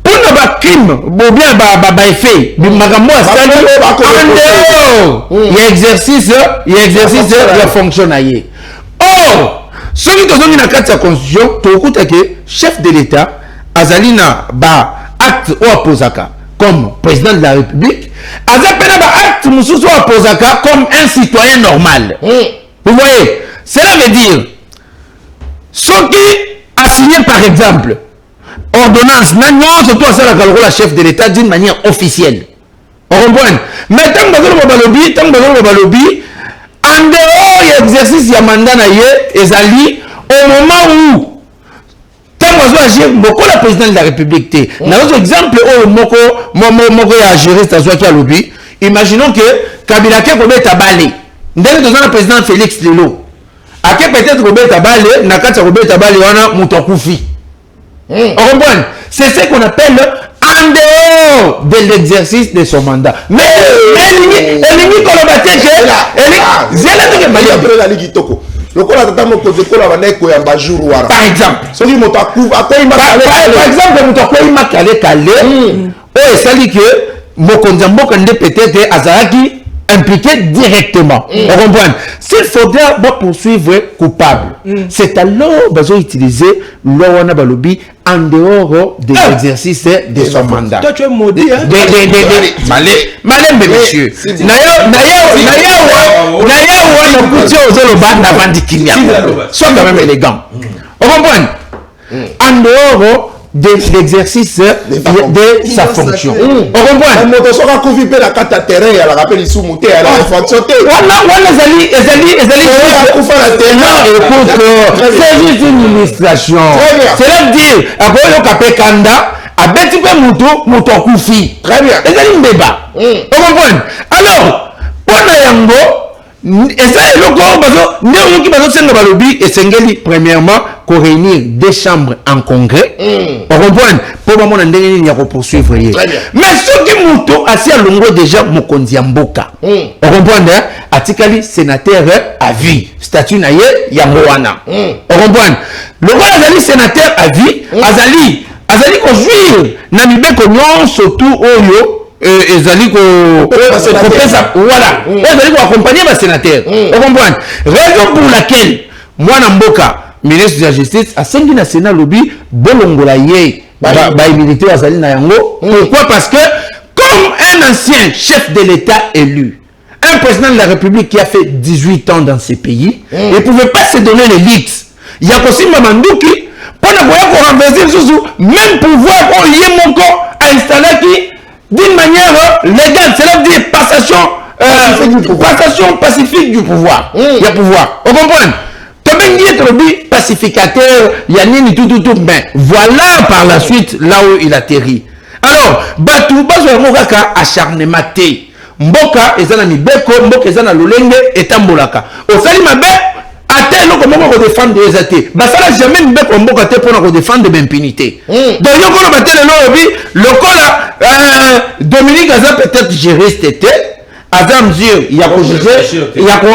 pour ne crime, ou bien effet, il y a exercice, la fonction. Or, ce qui est dans la constitution, le chef de l'État, Azalina, acte ou Aposaka, comme président de la République, Azapena acte Moussou Aposaka comme un citoyen normal. Vous voyez, cela veut dire, ce qui a signé par exemple, ordonnance, maintenant, surtout à ça, la chef de l'État d'une manière officielle. On comprend. Mais tant que balobi, en dehors de l'exercice de mandat, ezali, au moment où, tant que agir, beaucoup le président de la République, dans notre exemple, moko a géré cette qui a lobby, imaginons que Kabila Ke Kobe Tabale, dès que le président Félix Lelo, à qui peut-être Kobe Tabale, Nakata Kobe Tabale, on a Moutokoufi. On comprend. C'est ce qu'on appelle en dehors de l'exercice de son mandat. Mais par exemple, peut-être Azaraki impliqué directement. On comprend. S'il faudra poursuivre coupable, c'est alors qu'il va utiliser l'Owana Balobi en dehors de l'exercice de son mandat. Toi, tu es maudit, hein? Malin, monsieur. Sois quand même élégant. On comprend. En dehors de l'exercice de sa fonction. On comprend. C'est juste une illustration. C'est dire, après le capé Kanda, à Betipe Mouto Koufi. Très bien. C'est un débat. On comprend. Alors, pour Nayango, et ça, premièrement, qu'on réunir des chambres en congrès. On comprend. Pour le moment, on a poursuivre. Mais ce qui mouton assis à longo déjà Mokonzi Mboka. On comprend. Article sénateur à vie. Statut naye Yangoana. On comprend. Le roi Azali sénateur à vie. Azali qu'on jouir. Namibe qu'on surtout Oyo. Ezali voilà, ezali ko accompagner les sénateurs. On comprend. Raison pour laquelle moi Mboka, ministre de la Justice, a sengi na Sénat lobby bolongola ye militaire azali na yango. Pourquoi? Parce que comme un ancien chef de l'État élu, un président de la République qui a fait 18 ans dans ce pays, il ne pouvait pas se donner les leaks. Il y a aussi Mamandouki pour ne pas renverser même pouvoir pour lier mon corps à installer qui d'une manière légale, cela veut dire passation pacifique du pouvoir. Il y a pouvoir. On comprend? Comme il dit pacificateur, il y a ni tout. Mais voilà par la suite là où il atterrit. Alors, Batou, Bazouamokaka acharnement. Mboka, ezana ni beko, Mboka, ezana lolenge, etambolaka. Au sali mabe, atteint comment on défendre des athées. Bah ça n'a jamais une bête Mboka pour défendre de l'impunité. Donc, il y a le Dominique Aza peut-être juriste était. Aza mesure, il y a pour juger, il y a pour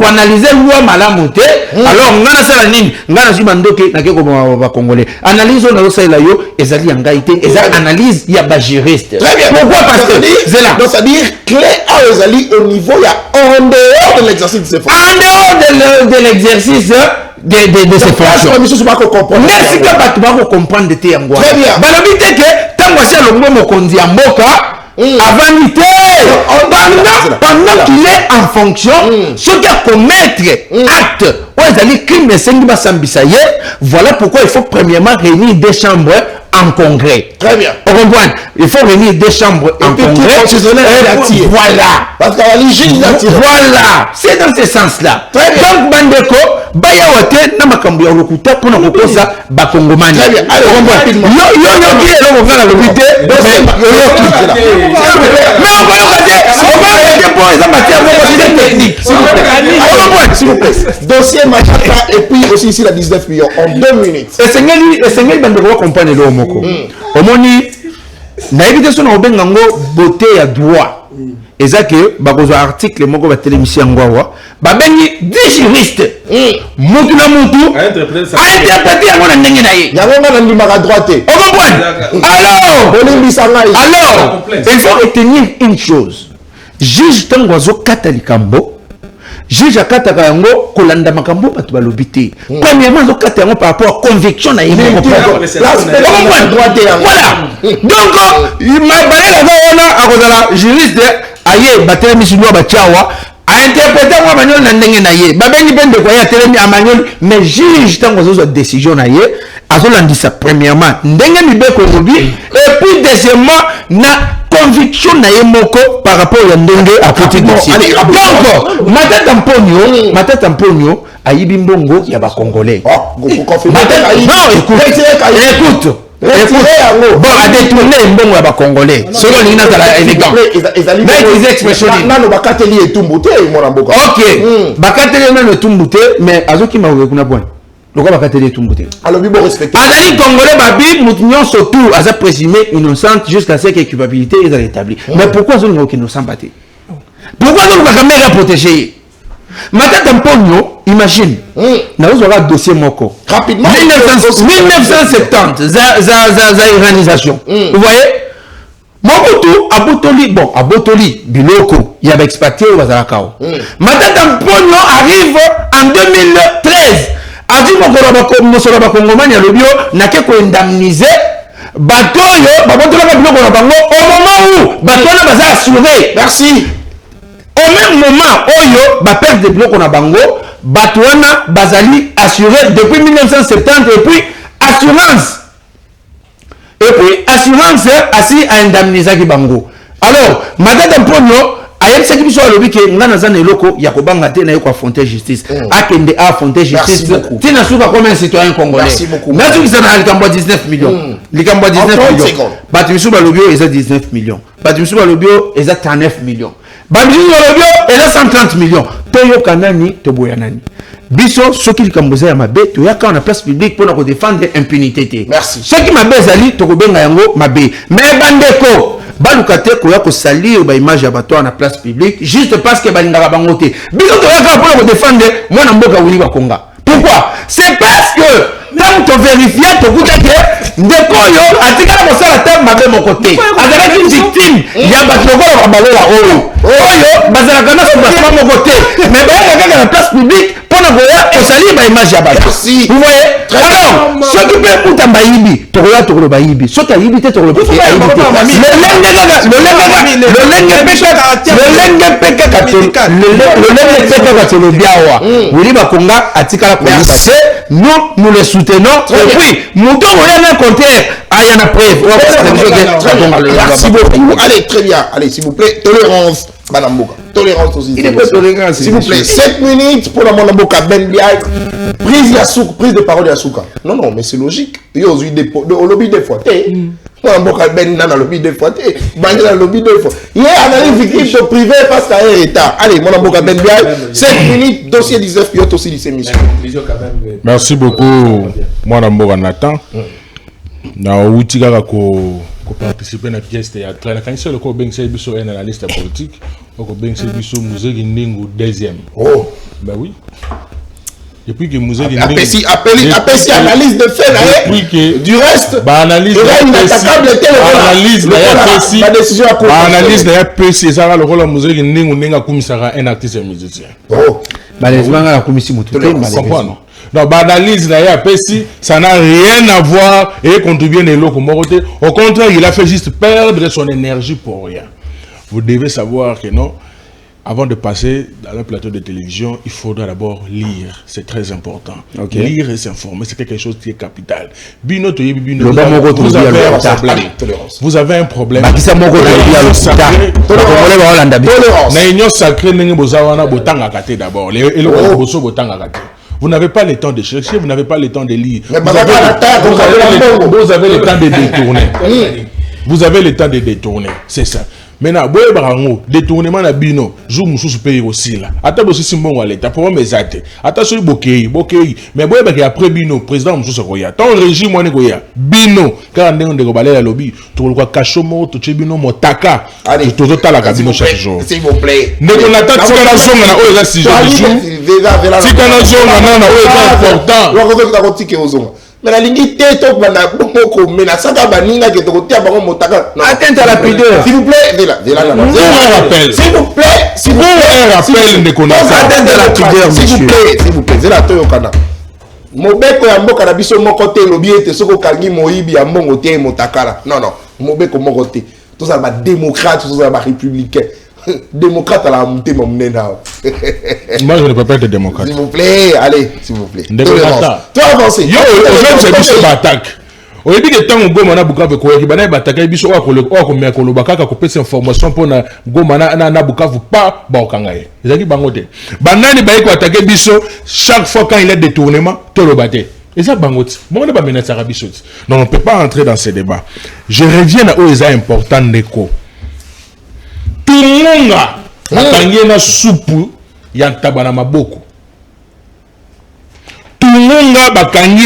analyser loi malamoute. Alors, on a ça la ligne, on a Jimandoke, na comme va congolais. Analyse on a ça là yo, ezali angaité, ezali analyse, il y a pas juriste. Très bien. Pourquoi? Parce que c'est là. Donc ça veut dire clé à ezali au niveau il y a en dehors de l'exercice de ses fonctions. En dehors de l'exercice de ses fonctions. Merci que tu vas comprendre de tes angoisses. Très bien. Balobi te que tant que c'est le mot Mokonzi Mboka. Avant pendant qu'il est en fonction, ce qui a commettre acte, voilà pourquoi il faut premièrement réunir des chambres en congrès. Très bien. On comprend. Il faut réunir des chambres en congrès. Voilà. Parce qu'à l'origine, voilà. C'est dans ce sens-là. Donc, Bandeko, Bayawate, Namakambu, Yorokuta, pour nous proposer ça, Bakongomani. Très bien. Alors, on comprend. Qui est le gouvernement, le ça matière technique. S'il vous plaît. Dossier Machaka et puis aussi ici la 19 millions en 2 minutes. Et c'est ngeli bandeko comprendre le moko. Omoni na éviter son obengango beauté ya droit. Et ça que bakozo article moko ba télémission ngwawa ba bengi 10 juristes. Mutu na mutu a interprété yango na ndenge na ye. Yango na ndimaka droite. On comprend? Alors, il faut retenir une chose. Juge Tangwazo Katalikambo, juge Akataka yango kolanda makambo batu balobité. Premièrement, zo kata yango par rapport à conviction na yimo. Voilà. Donc, il m'a balé la zona à cause de juriste aye batele misuno bachawa a interprété moi manuel na ndenge na ye. Babengi bende ko ya telemi a manuel mais juge Tangwazo zo décision na ye. Azolandisa premièrement ndenge mibeko lobi et puis deuxièmement na conviction na yemoko par rapport à ndenge à petit dossier. Donc Matata Mponyo ayibi mbongo ya ba congolais. Non, écoute. Bon, à détourner mbongo ya ba congolais. Selon l'ina la élégant. OK. Bakateli na le tumbute mais azoki ma kuna point. Donc on va catégoriser tout le monde. Alors bibo respecté. Adali congolais babi moutignon surtout à sa présumé innocente jusqu'à ce que culpabilité est établie. Mais pourquoi on n'a aucun innocent battu? Pourquoi on n'a jamais la protéger? Matata Mponyo, imagine. Nous avons un dossier moko. Rapidement. 1970 za iranisation. Vous voyez? Mobutu Abotoli Biloko, il y avait expatrié au Bazalakao. Matata Mponyo arrive en 2013. Adi mokolo ba Congomani ya lobio na ke ko indemniser bato yo babotola ba biloko na bango au moment où bato na baza assuré. Merci. Au même moment oyo ba perdre de biloko na bango bato na bazali assuré depuis 1970 et puis assurance assi a indemniser ki bango. Alors Matata Mponyo ayebisaki biso alobi ke nga naza na eloko ya kobanga te na ye ko affronter justice akende affronter justice tina suka comme un citoyen congolais. Merci beaucoup. Merci ki sana likambo 19 millions likambo 19 millions batu biso balobi eza 19 millions batu biso balobi eza 39 millions batu biso balobi eza 130 millions toyoka nani toboya nani biso soki likambo za ya mabe toyaka na place publique pour na ko défendre impunité te. Merci. Soki mabe zali tokobenga yango mabe mais bandeko balukate koya ko salir ba image ya bato na place publique juste parce que balingaka bango te biso toyaka pour défendre mwana mboka wuli bakonga. Pourquoi? C'est parce que tant to vérifier to kuta que ndeko yo atikala ko sala ta mabe mon côté azalaki une victime ya bato ko balela oyo bazalaka na so ba mon côté mais ba na place publique pour na koya ko salir ba image ya bato. Vous voyez? Alors ce qui peut muta bayibi tokoya tokolo bayibi so ta yibi te tokolo pe le biawa wili bakonga atikala police nous le soutenons et puis nous devons rien contraire à la preuve. Merci beaucoup. Allez, très bien. Allez, s'il vous plaît, tolérance Madame Boka. Tolérance aussi. S'il vous plaît, 7 minutes pour la Madame Boka Ben Biaï. Prise de parole d'Asuka. Non, mais c'est logique. Il y a aussi des lobby des fois. Madame Boka Ben dans le lobby des fois. Dans le lobby des fois. Il y a un victime de privé parce qu'il y a un état. Allez, Madame Boka Ben Biaï. 7 minutes, dossier 19 pilotes aussi de ces missions. Merci beaucoup, Madame Boka Nathan. Na outi kaka ko participer na pièce théâtrale na kanisa le ko bengse biso un analyste politique ko bengse biso Muzeki Ndingu deuxième. Oh bah oui. Depuis que Muzeki Ndingu appelle analyse de fait là du reste ba analyse la décision à analyse de PC ça le rôle Muzeki Ndingu Ndinga kumisaka un artiste musicien. Oh malheureusement la commission mututé malheureusement. Donc, l'analyse ça n'a rien à voir et contribuer à l'eau. Au contraire, il a fait juste perdre son énergie pour rien. Vous devez savoir que non, avant de passer dans le plateau de télévision, il faudra d'abord lire. C'est très important. Okay. Lire et s'informer, c'est quelque chose qui est capital. Vous avez un problème. Vous n'avez pas le temps de chercher, vous n'avez pas le temps de lire. Vous avez le temps de détourner. Vous avez le temps de détourner, c'est ça. Maintenant, boye barango détournement na bino, jour mususu paye aussi là. Ata bosi simbongo l'état pour mesate. Ata so bokei. Mais boye ba après bino président mususu koya. Ton régime wana koya. Bino car ndenge ndeko balela lobby, to ko kashomo to chebino motaka. Allez, to tala ka bino chaque jour. S'il vous plaît. Ndeko na tata na zonga na oyo za sujet du jour. Tika na zonga na oyo za important. Wa ko tike ozonga. Mais la ligne tête bana boko mais na saka baninga ke to tia bango motaka. Atteinte à la pudeur. S'il vous plaît, vela na. S'il vous plaît, s'il vous plaît, rappel ndeko na atteinte à la pudeur, s'il vous plaît, zela to yokana. Mobeko ya mboka na biso moko te lobi ete soko kangi moyibi ya mbongo te motakala. Non non, mobeko moko te. Tous ça ba démocrate, tous ça ba républicain. Démocrate à la montée mon nena. Moi je ne peux pas être démocrate. S'il vous plaît, allez, s'il vous plaît. Tu as avancé. Yo, aujourd'hui c'est biso attaque. On dit que tant go mana Bukavu ko ki bana bataka biso wa ko me ko lobaka ka ko pesa information pour na go mana na Bukavu pas ba okanga ye. Ezaki bango te. Banani ba ko attaquer biso chaque fois quand il y a détournement to lobate. Et ça bangote. Bon on ba menacer biso. Non, on peut pas entrer dans ces débats. Je reviens à eux important ndeko. Tout le monde a na soupe ya tabana maboko. Tout le monde a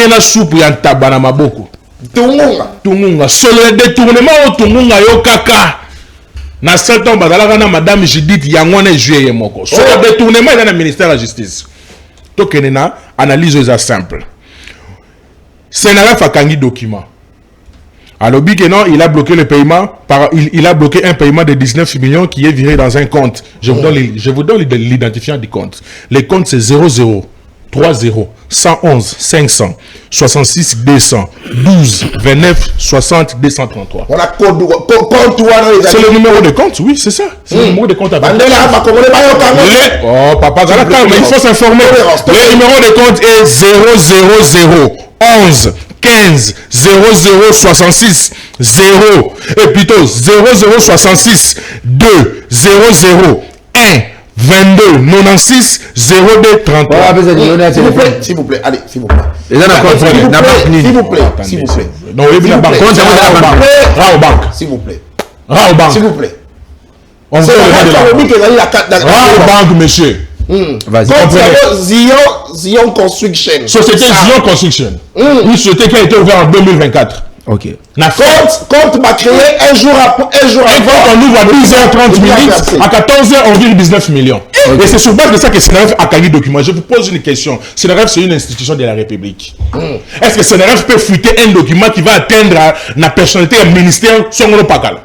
na soupe ya tabana maboko. Tungunga solo le détournement au tungunga yo kaka na certain bazalaka na madame Judith yangone juillet moko solo le détournement dans le ministère de la justice to kenena analyse est simple Sénégal fakangi document alors que non il a bloqué le paiement il a bloqué un paiement de 19 millions qui est viré dans un compte je vous donne l'identifiant du compte le compte c'est 00 30 111 500 66 200 12 29 60 233. On a compte c'est le numéro de compte, oui, c'est ça. C'est le numéro de compte avec. Oh, papa, mais il faut s'informer. Le numéro de compte est 000 11 15 00 66 0 et plutôt 0066 2 00 1 22 96 02 33. S'il vous plaît, allez, s'il vous plaît. S'il vous plaît, s'il vous plaît. Non, il y a Raobank. S'il vous plaît. Raobank. S'il vous plaît. On veut Raobank, monsieur. Vas-y. Zion Construction. Société Zion Construction. Une société qui a été ouverte en 2024. Ok. Compte m'a créé un jour avant. On ouvre à 10h30 minutes, à 14h on vire 19 millions. Okay. Et c'est sur base de ça que Sénaref a gagné document. Je vous pose une question. Sénaref, c'est une institution de la République. Est-ce que Sénaref peut fuiter un document qui va atteindre la personnalité du ministère sans le pakal?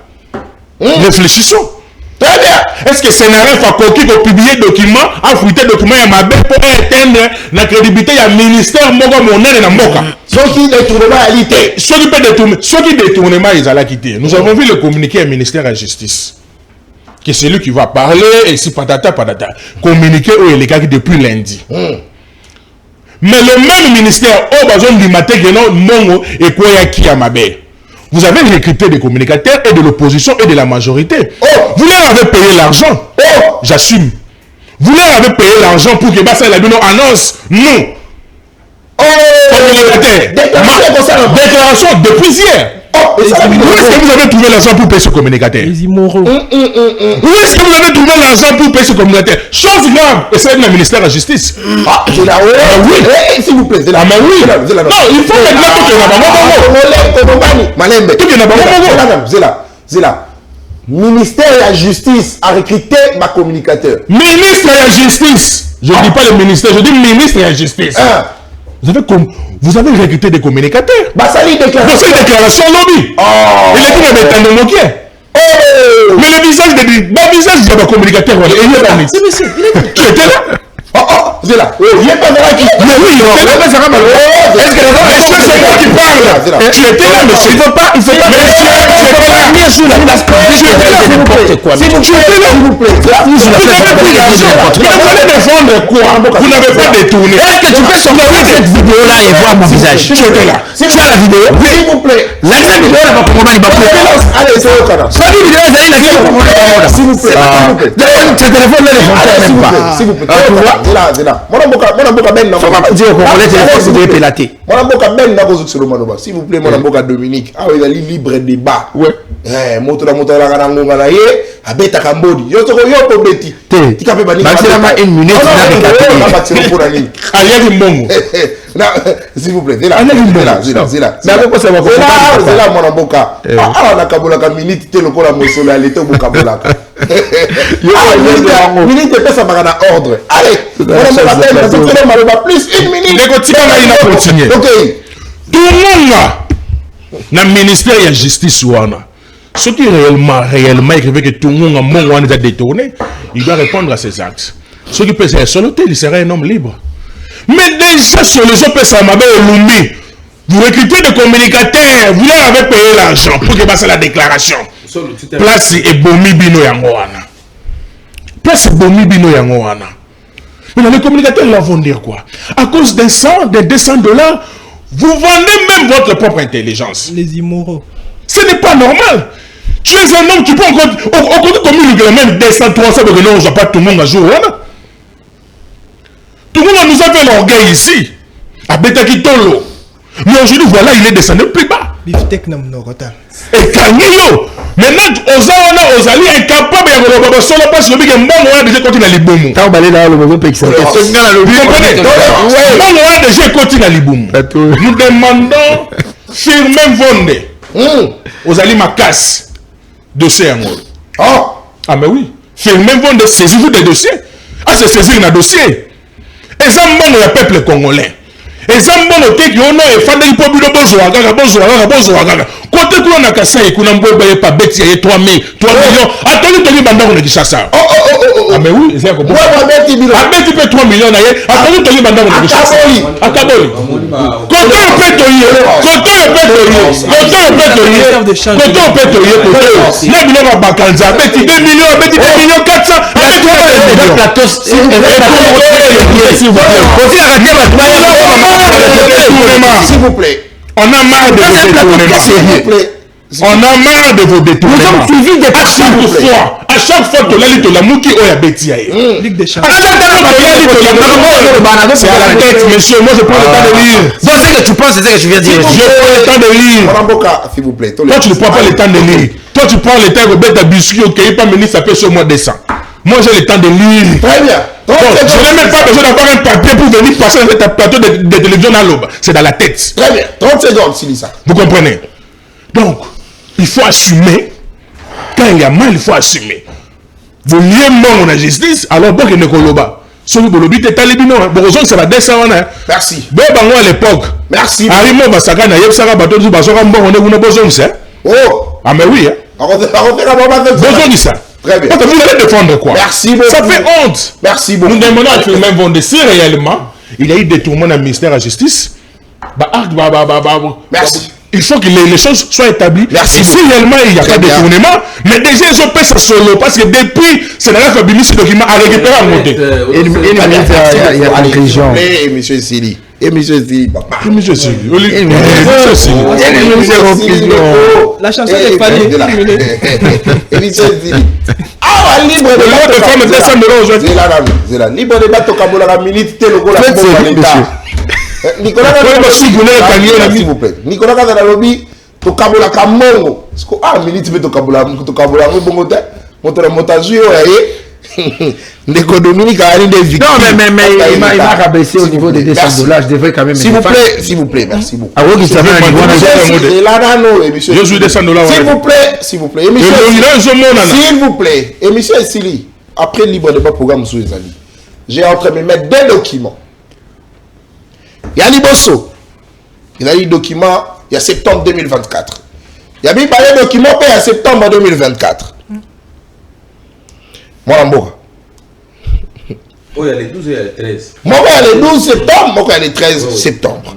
Réfléchissons. Très bien. Est-ce que Sénaref a coquille pour publier un document, a fuité un document à ma bête pour atteindre la crédibilité du ministère Moga Monel et Namoka? Ceux qui détournent la réalité. Ceux qui détournent ils allaient quitter. Nous avons vu le communiqué au ministère de la Justice. Que c'est lui qui va parler et si patata. Communiqué au Elikaki depuis lundi. Mais le même ministère, au besoin du matin, non, et quoi qui a ma bête. Vous avez recruté des communicateurs et de l'opposition et de la majorité. Vous leur avez payé l'argent. J'assume. Vous leur avez payé l'argent pour que Bassa Labino annonce non. Déclaration depuis hier. Où est-ce que vous avez trouvé l'argent pour payer ce communicateur? Où est-ce que vous avez trouvé l'argent pour payer ce communicateur? Chose grave. Et c'est le ministère de la Justice. C'est là où? Oui. S'il vous plaît. Ah, mais oui. Non, il faut maintenant ministère de la Justice a recruté ma communicateur. Ministre de la Justice. Je ne dis pas le ministère, je dis ministre de la Justice. Vous avez recruté des communicateurs. C'est une déclaration lobby. Il est dit que vous moqué. Mais le visage de la communicateur, il est là. Tu étais là? C'est là. Il est pas là qui. Mais oui, est-ce que c'est toi qui parle? Tu étais là, monsieur. Il ne faut pas. Tu étais là. S'il vous plaît. Vous allez défendre quoi? Vous n'avez pas détourné. Est-ce que tu peux sortir cette vidéo-là et voir mon visage? Tu étais là. Tu as la vidéo? S'il vous plaît. La vidéo, elle va pour moi, il va pour moi. Allez, c'est au canard. Soit la vidéo, elle va pour moi. S'il vous plaît. Ce téléphone-là, ne fonctionne même pas. S'il vous plaît. S'il vous plaît, mon avocat Dominique. Ah, il a libre débat. Ouais. moto la kana ngonga na ye abeta kambodi yo toko yo po beti tika pe bani ba une minute na ba tiro pour ani aliaki mbongo s'il vous plaît zela mais avec quoi ça va zela mona mboka ala na kabola ka minute te lokola mosolo ya leto boka bolaka minute pesa bagana ordre allez on va faire parce que le maloba plus une minute ndeko tika ngai na continuer OK tout le monde na ministère ya justice wana ce qui réellement écrivait que tout le monde a mon déjà détourné, il doit répondre à ses actes. Ce qui peut être sur l'hôtel, il sera un homme libre. Mais déjà sur les autres personnes, vous recrutez des communicateurs, vous leur avez payé l'argent pour que passe la déclaration. Place et bomi bino yangoana. Place et bomi bino yangoana. Mais les communicateurs là vont dire quoi? À cause des 100, des $200, vous vendez même votre propre intelligence. Les immoraux. Ce n'est pas normal. Tu es un homme, tu peux encore communiquer même 200, 300, parce que non, on ne voit pas tout le monde à jour. Tout le monde nous a fait l'orgueil ici. À Betakitolo. Mais aujourd'hui, voilà, il est descendu plus bas. Biftek nam no retard. Et Kanyelo. Maintenant, aux alliés incapables de solo parce que le bon on a déjà continué à l'Iboum. Quand on va aller là, le mauvais pays, ça. Vous comprenez? Bon on a déjà continué à l'Iboum. Nous demandons firmer Vonde. Aux alliés ma casse. Dossier en mode. Ah mais oui. Firmer Vonde saisir des dossiers. Ah c'est saisir un dossier. Et ça bon le peuple congolais. Et ça bon le qui on a fandé pour bulo bonjour côté que on a cassé et qu'on a mboye pas bête il y a 3 millions attendez toni banda on a Kinshasa ah mais oui c'est comme moi bête bi bête peut 3 millions na ye attendez toni banda on a Kinshasa akaboli côté on peut toyer na bilo ba bakanza bête 2 millions bête 2 millions 400 s'il vous plaît. On a marre de vos détournements. On a marre de vos détournements. Nous sommes suivis de à chaque fois que l'élite la mouki ou la bêtise. Ligue des champions. C'est à la tête, monsieur. Moi, je prends le temps de lire. Bon, c'est que tu penses, c'est ce que je viens de dire. Je prends le temps de lire. S'il vous plaît. Toi, tu ne prends pas le temps de lire. Toi, tu prends le temps de mettre un biscuit au pays, pas ministre, ça fait sur moi descend. Moi, j'ai le temps de lire. Très bien. Donc, je n'ai même pas besoin d'avoir un papier pour venir passer dans un plateau de télévision à l'aube. C'est dans la tête. Très bien. 30 secondes, Silissa. Vous comprenez? Donc, il faut assumer. Quand il y a mal, il faut assumer. Vous liez mon la justice, alors bon que ne koloba. Si vous voulez dire talibino, bon, ça va descendre. Merci. Bon, à l'époque. Merci. Arimo Basaka na yebsaka bateau du Basaka bon, on est une besoin ça. Oh. Ah mais oui. Besoin de ça. Très bien. Vous allez défendre quoi? Merci beaucoup. Ça fait honte. Merci beaucoup. Nous demandons à tout même vendre si réellement il y a eu détournement dans le ministère de la Justice. Merci. Il faut que les choses soient établies. Merci. Si réellement il n'y a pas de détournement, mais déjà ils ont fait ça solo parce que depuis c'est la famille ce document à récupérer en côté. Il y a une région. Et monsieur Sili. Et monsieur Sili, papa. Et monsieur Sili. La chanson est pas libre. Et monsieur Sili. Ah, libre de l'autre femme de 200 €. C'est là. Libre de battre au Kabola, la minute, t'es le gros, la Nicolas, s'il vous plaît. Nicolas Kazanalobi, to Kabola Kamongo. Ah, minute, tu Kabola, to Kabola, Bongote, Montazu, Dominique a des victimes. Non, mais il m'a rabaissé au niveau des $200. Je devrais quand même. S'il vous plaît, merci beaucoup. Je suis $200. S'il vous plaît. S'il vous plaît. Et monsieur Sili, après le libre débat programme sous les amis, j'ai entre mes mains 2 documents. Il y a Liboso. Il y a eu document il y a septembre 2024. Il y a mis par les documents il y a septembre 2024. Moi, il y a les 12 et il y a les 13. Moi, il y a les 12 septembre, moi, il y a les 13 septembre.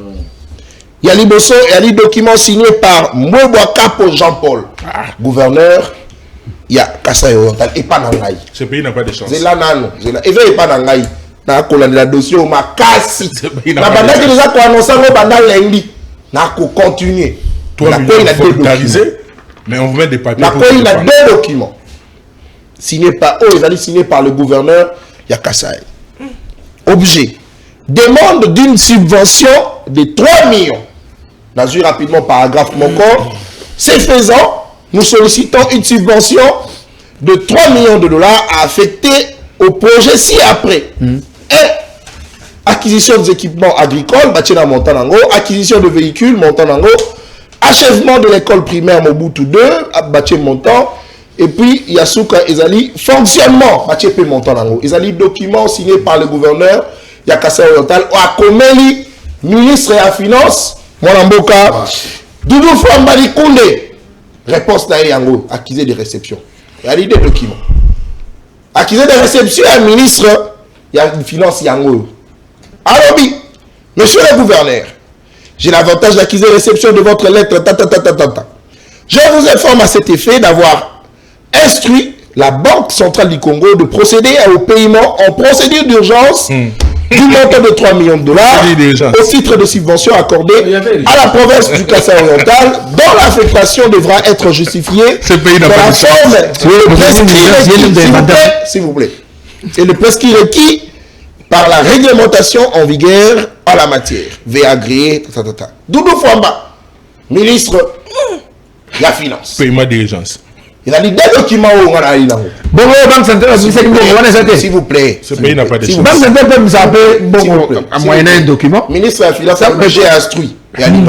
Il y a Liboso, il y a les documents signés par Mwebwaka pour Jean-Paul, gouverneur. Il y a Kassai Oriental et pas Nangaï. Ce pays n'a pas de chance. C'est là, non. Et il pas Nangaï. Na la dossier au makasi na banda que déjà ko annoncer ngo banda lundi na ko continuer 3 millions volontarisés mais on vous met des papiers na ko il a 2 documents signés par ils allaient signer par le gouverneur Yakasai. Objet demande d'une subvention de 3 millions. Dans une rapidement paragraphe mon corps c'est faisant nous sollicitons une subvention de 3 millions de dollars à affecter au projet ci-après. Et acquisition des équipements agricoles, Bachena Montanango, acquisition de véhicules, Montanango, achèvement de l'école primaire Mobutu 2, Bachena Montan, et puis Yasuka Ezali, fonctionnement, Bachena Montanango. Ezali, document signé par le gouverneur Yakasa Oriental, Akomeli, ministre et la finance, Mwanamboka, Doudou Fambali Koundé, réponse na Yango, accusé de réception. Il y a des documents. Accusé de réception, un ministre, il y a une finance Yango. Alobi, monsieur le gouverneur, j'ai l'avantage d'accuser réception de votre lettre. Je vous informe à cet effet d'avoir instruit la Banque centrale du Congo de procéder au paiement en procédure d'urgence du montant de 3 millions de dollars au titre de subvention accordée à la province du Kasaï oriental, dont l'affectation devra être justifiée dans la forme de prescrit, s'il vous plaît, et le prescrit requis par la réglementation en vigueur en la matière. V.agréé, Doudou Famba, ministre de la Finance. Paiement d'urgence. Il a dit des documents où on a dit là. Bon, Banque centrale, s'il vous plaît. Ce pays n'a pas de chance. Banque centrale peut nous appeler à moyenner un document. Ministre de la Finance, j'ai instruit. Il a dit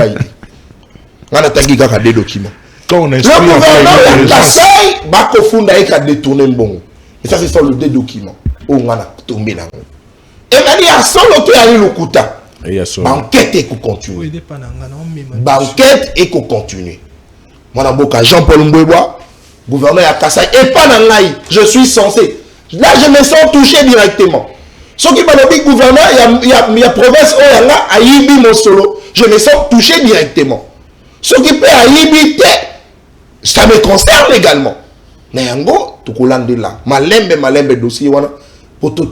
on a tangué des documents. Quand on instruit, le gouvernement de Kasaï va confondre avec un détourné bon. Et ça, c'est sur le deux documents. Où on a tombé là. Et il a dit à son autre, il y a le Kouta. Banquette et qu'on continue. Banquette et qu'on continue. Moi, Jean-Paul Mbouébois, gouverneur à Kasaï, et pas dans l'Aïe, je suis censé. Là, je me sens touché directement. Ce qui m'a dit, gouverneur, il y a province où il y a Aïbi mon solo. Je me sens touché directement. Ce qui peut Aïbi, ça me concerne également. Mais en gros, tout le monde est là. Malembe dossier, pour te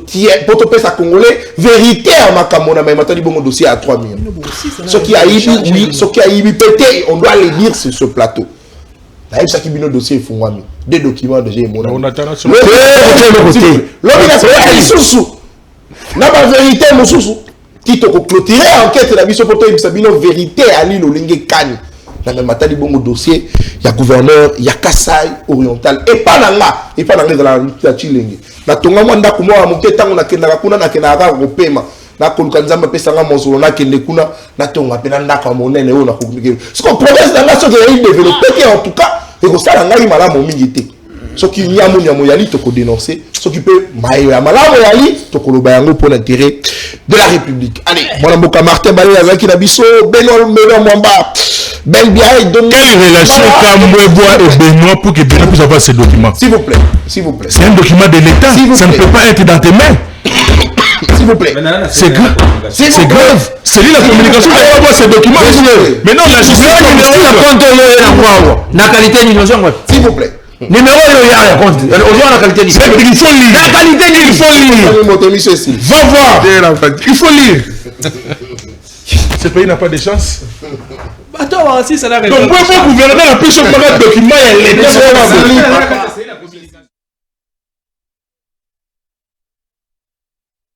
faire ça congolais, vérité à ma camona, mais maintenant, il y a un dossier à 3 millions. Ce qui a Aïbi, oui, ce qui a Aïbi pété, on doit les lire sur ce plateau. D'ailleurs, ça qui est dossier, il faut des documents déjà. On attend la sous. La vérité, mon sous. Qui te clôturer enquête la mission pour toi, vérité à l'île au Lingue Kani. Dans le matin, il y a un dossier, il y a gouverneur, il y a Kasaï oriental, et pas dans là, et pas dans la Chilingue. Na tonga mwanda kumwa muke tangu na kenda kuna na kenda aga kopema. Na kolukanza mapesa nga monsolo na kende kuna na tonga pena ndaka monene o na kokumike. Ce qu'on progresse dans la société il développer que en tout cas et ko sala ngai malamu mingi te. Ce qui nyamu yali to ko dénoncer, ce qui peut maïa malamu yali to ko loba yango pour l'intérêt de la République. Allez, mon amboka Martin Balé azaki na biso Benoît Mwamba. Ben bien, quelle relation Kambouébois et Benoît pour que Benoît puisse avoir ces documents? S'il vous plaît, s'il vous plaît. C'est un document de l'État, ça ne peut pas être dans tes mains. S'il vous plaît. C'est grave. C'est grave. C'est lui la communication qui va avoir ces documents. Mais non, la justice la qualité d'innovation. S'il vous plaît. Numéro il y a un compte. La qualité il faut lire. La qualité il faut lire. Va voir. Il faut lire. Ce pays n'a pas de chance. Attends, si ça n'a rien. Donc, pourquoi le gouvernement a pu se faire un document et l'État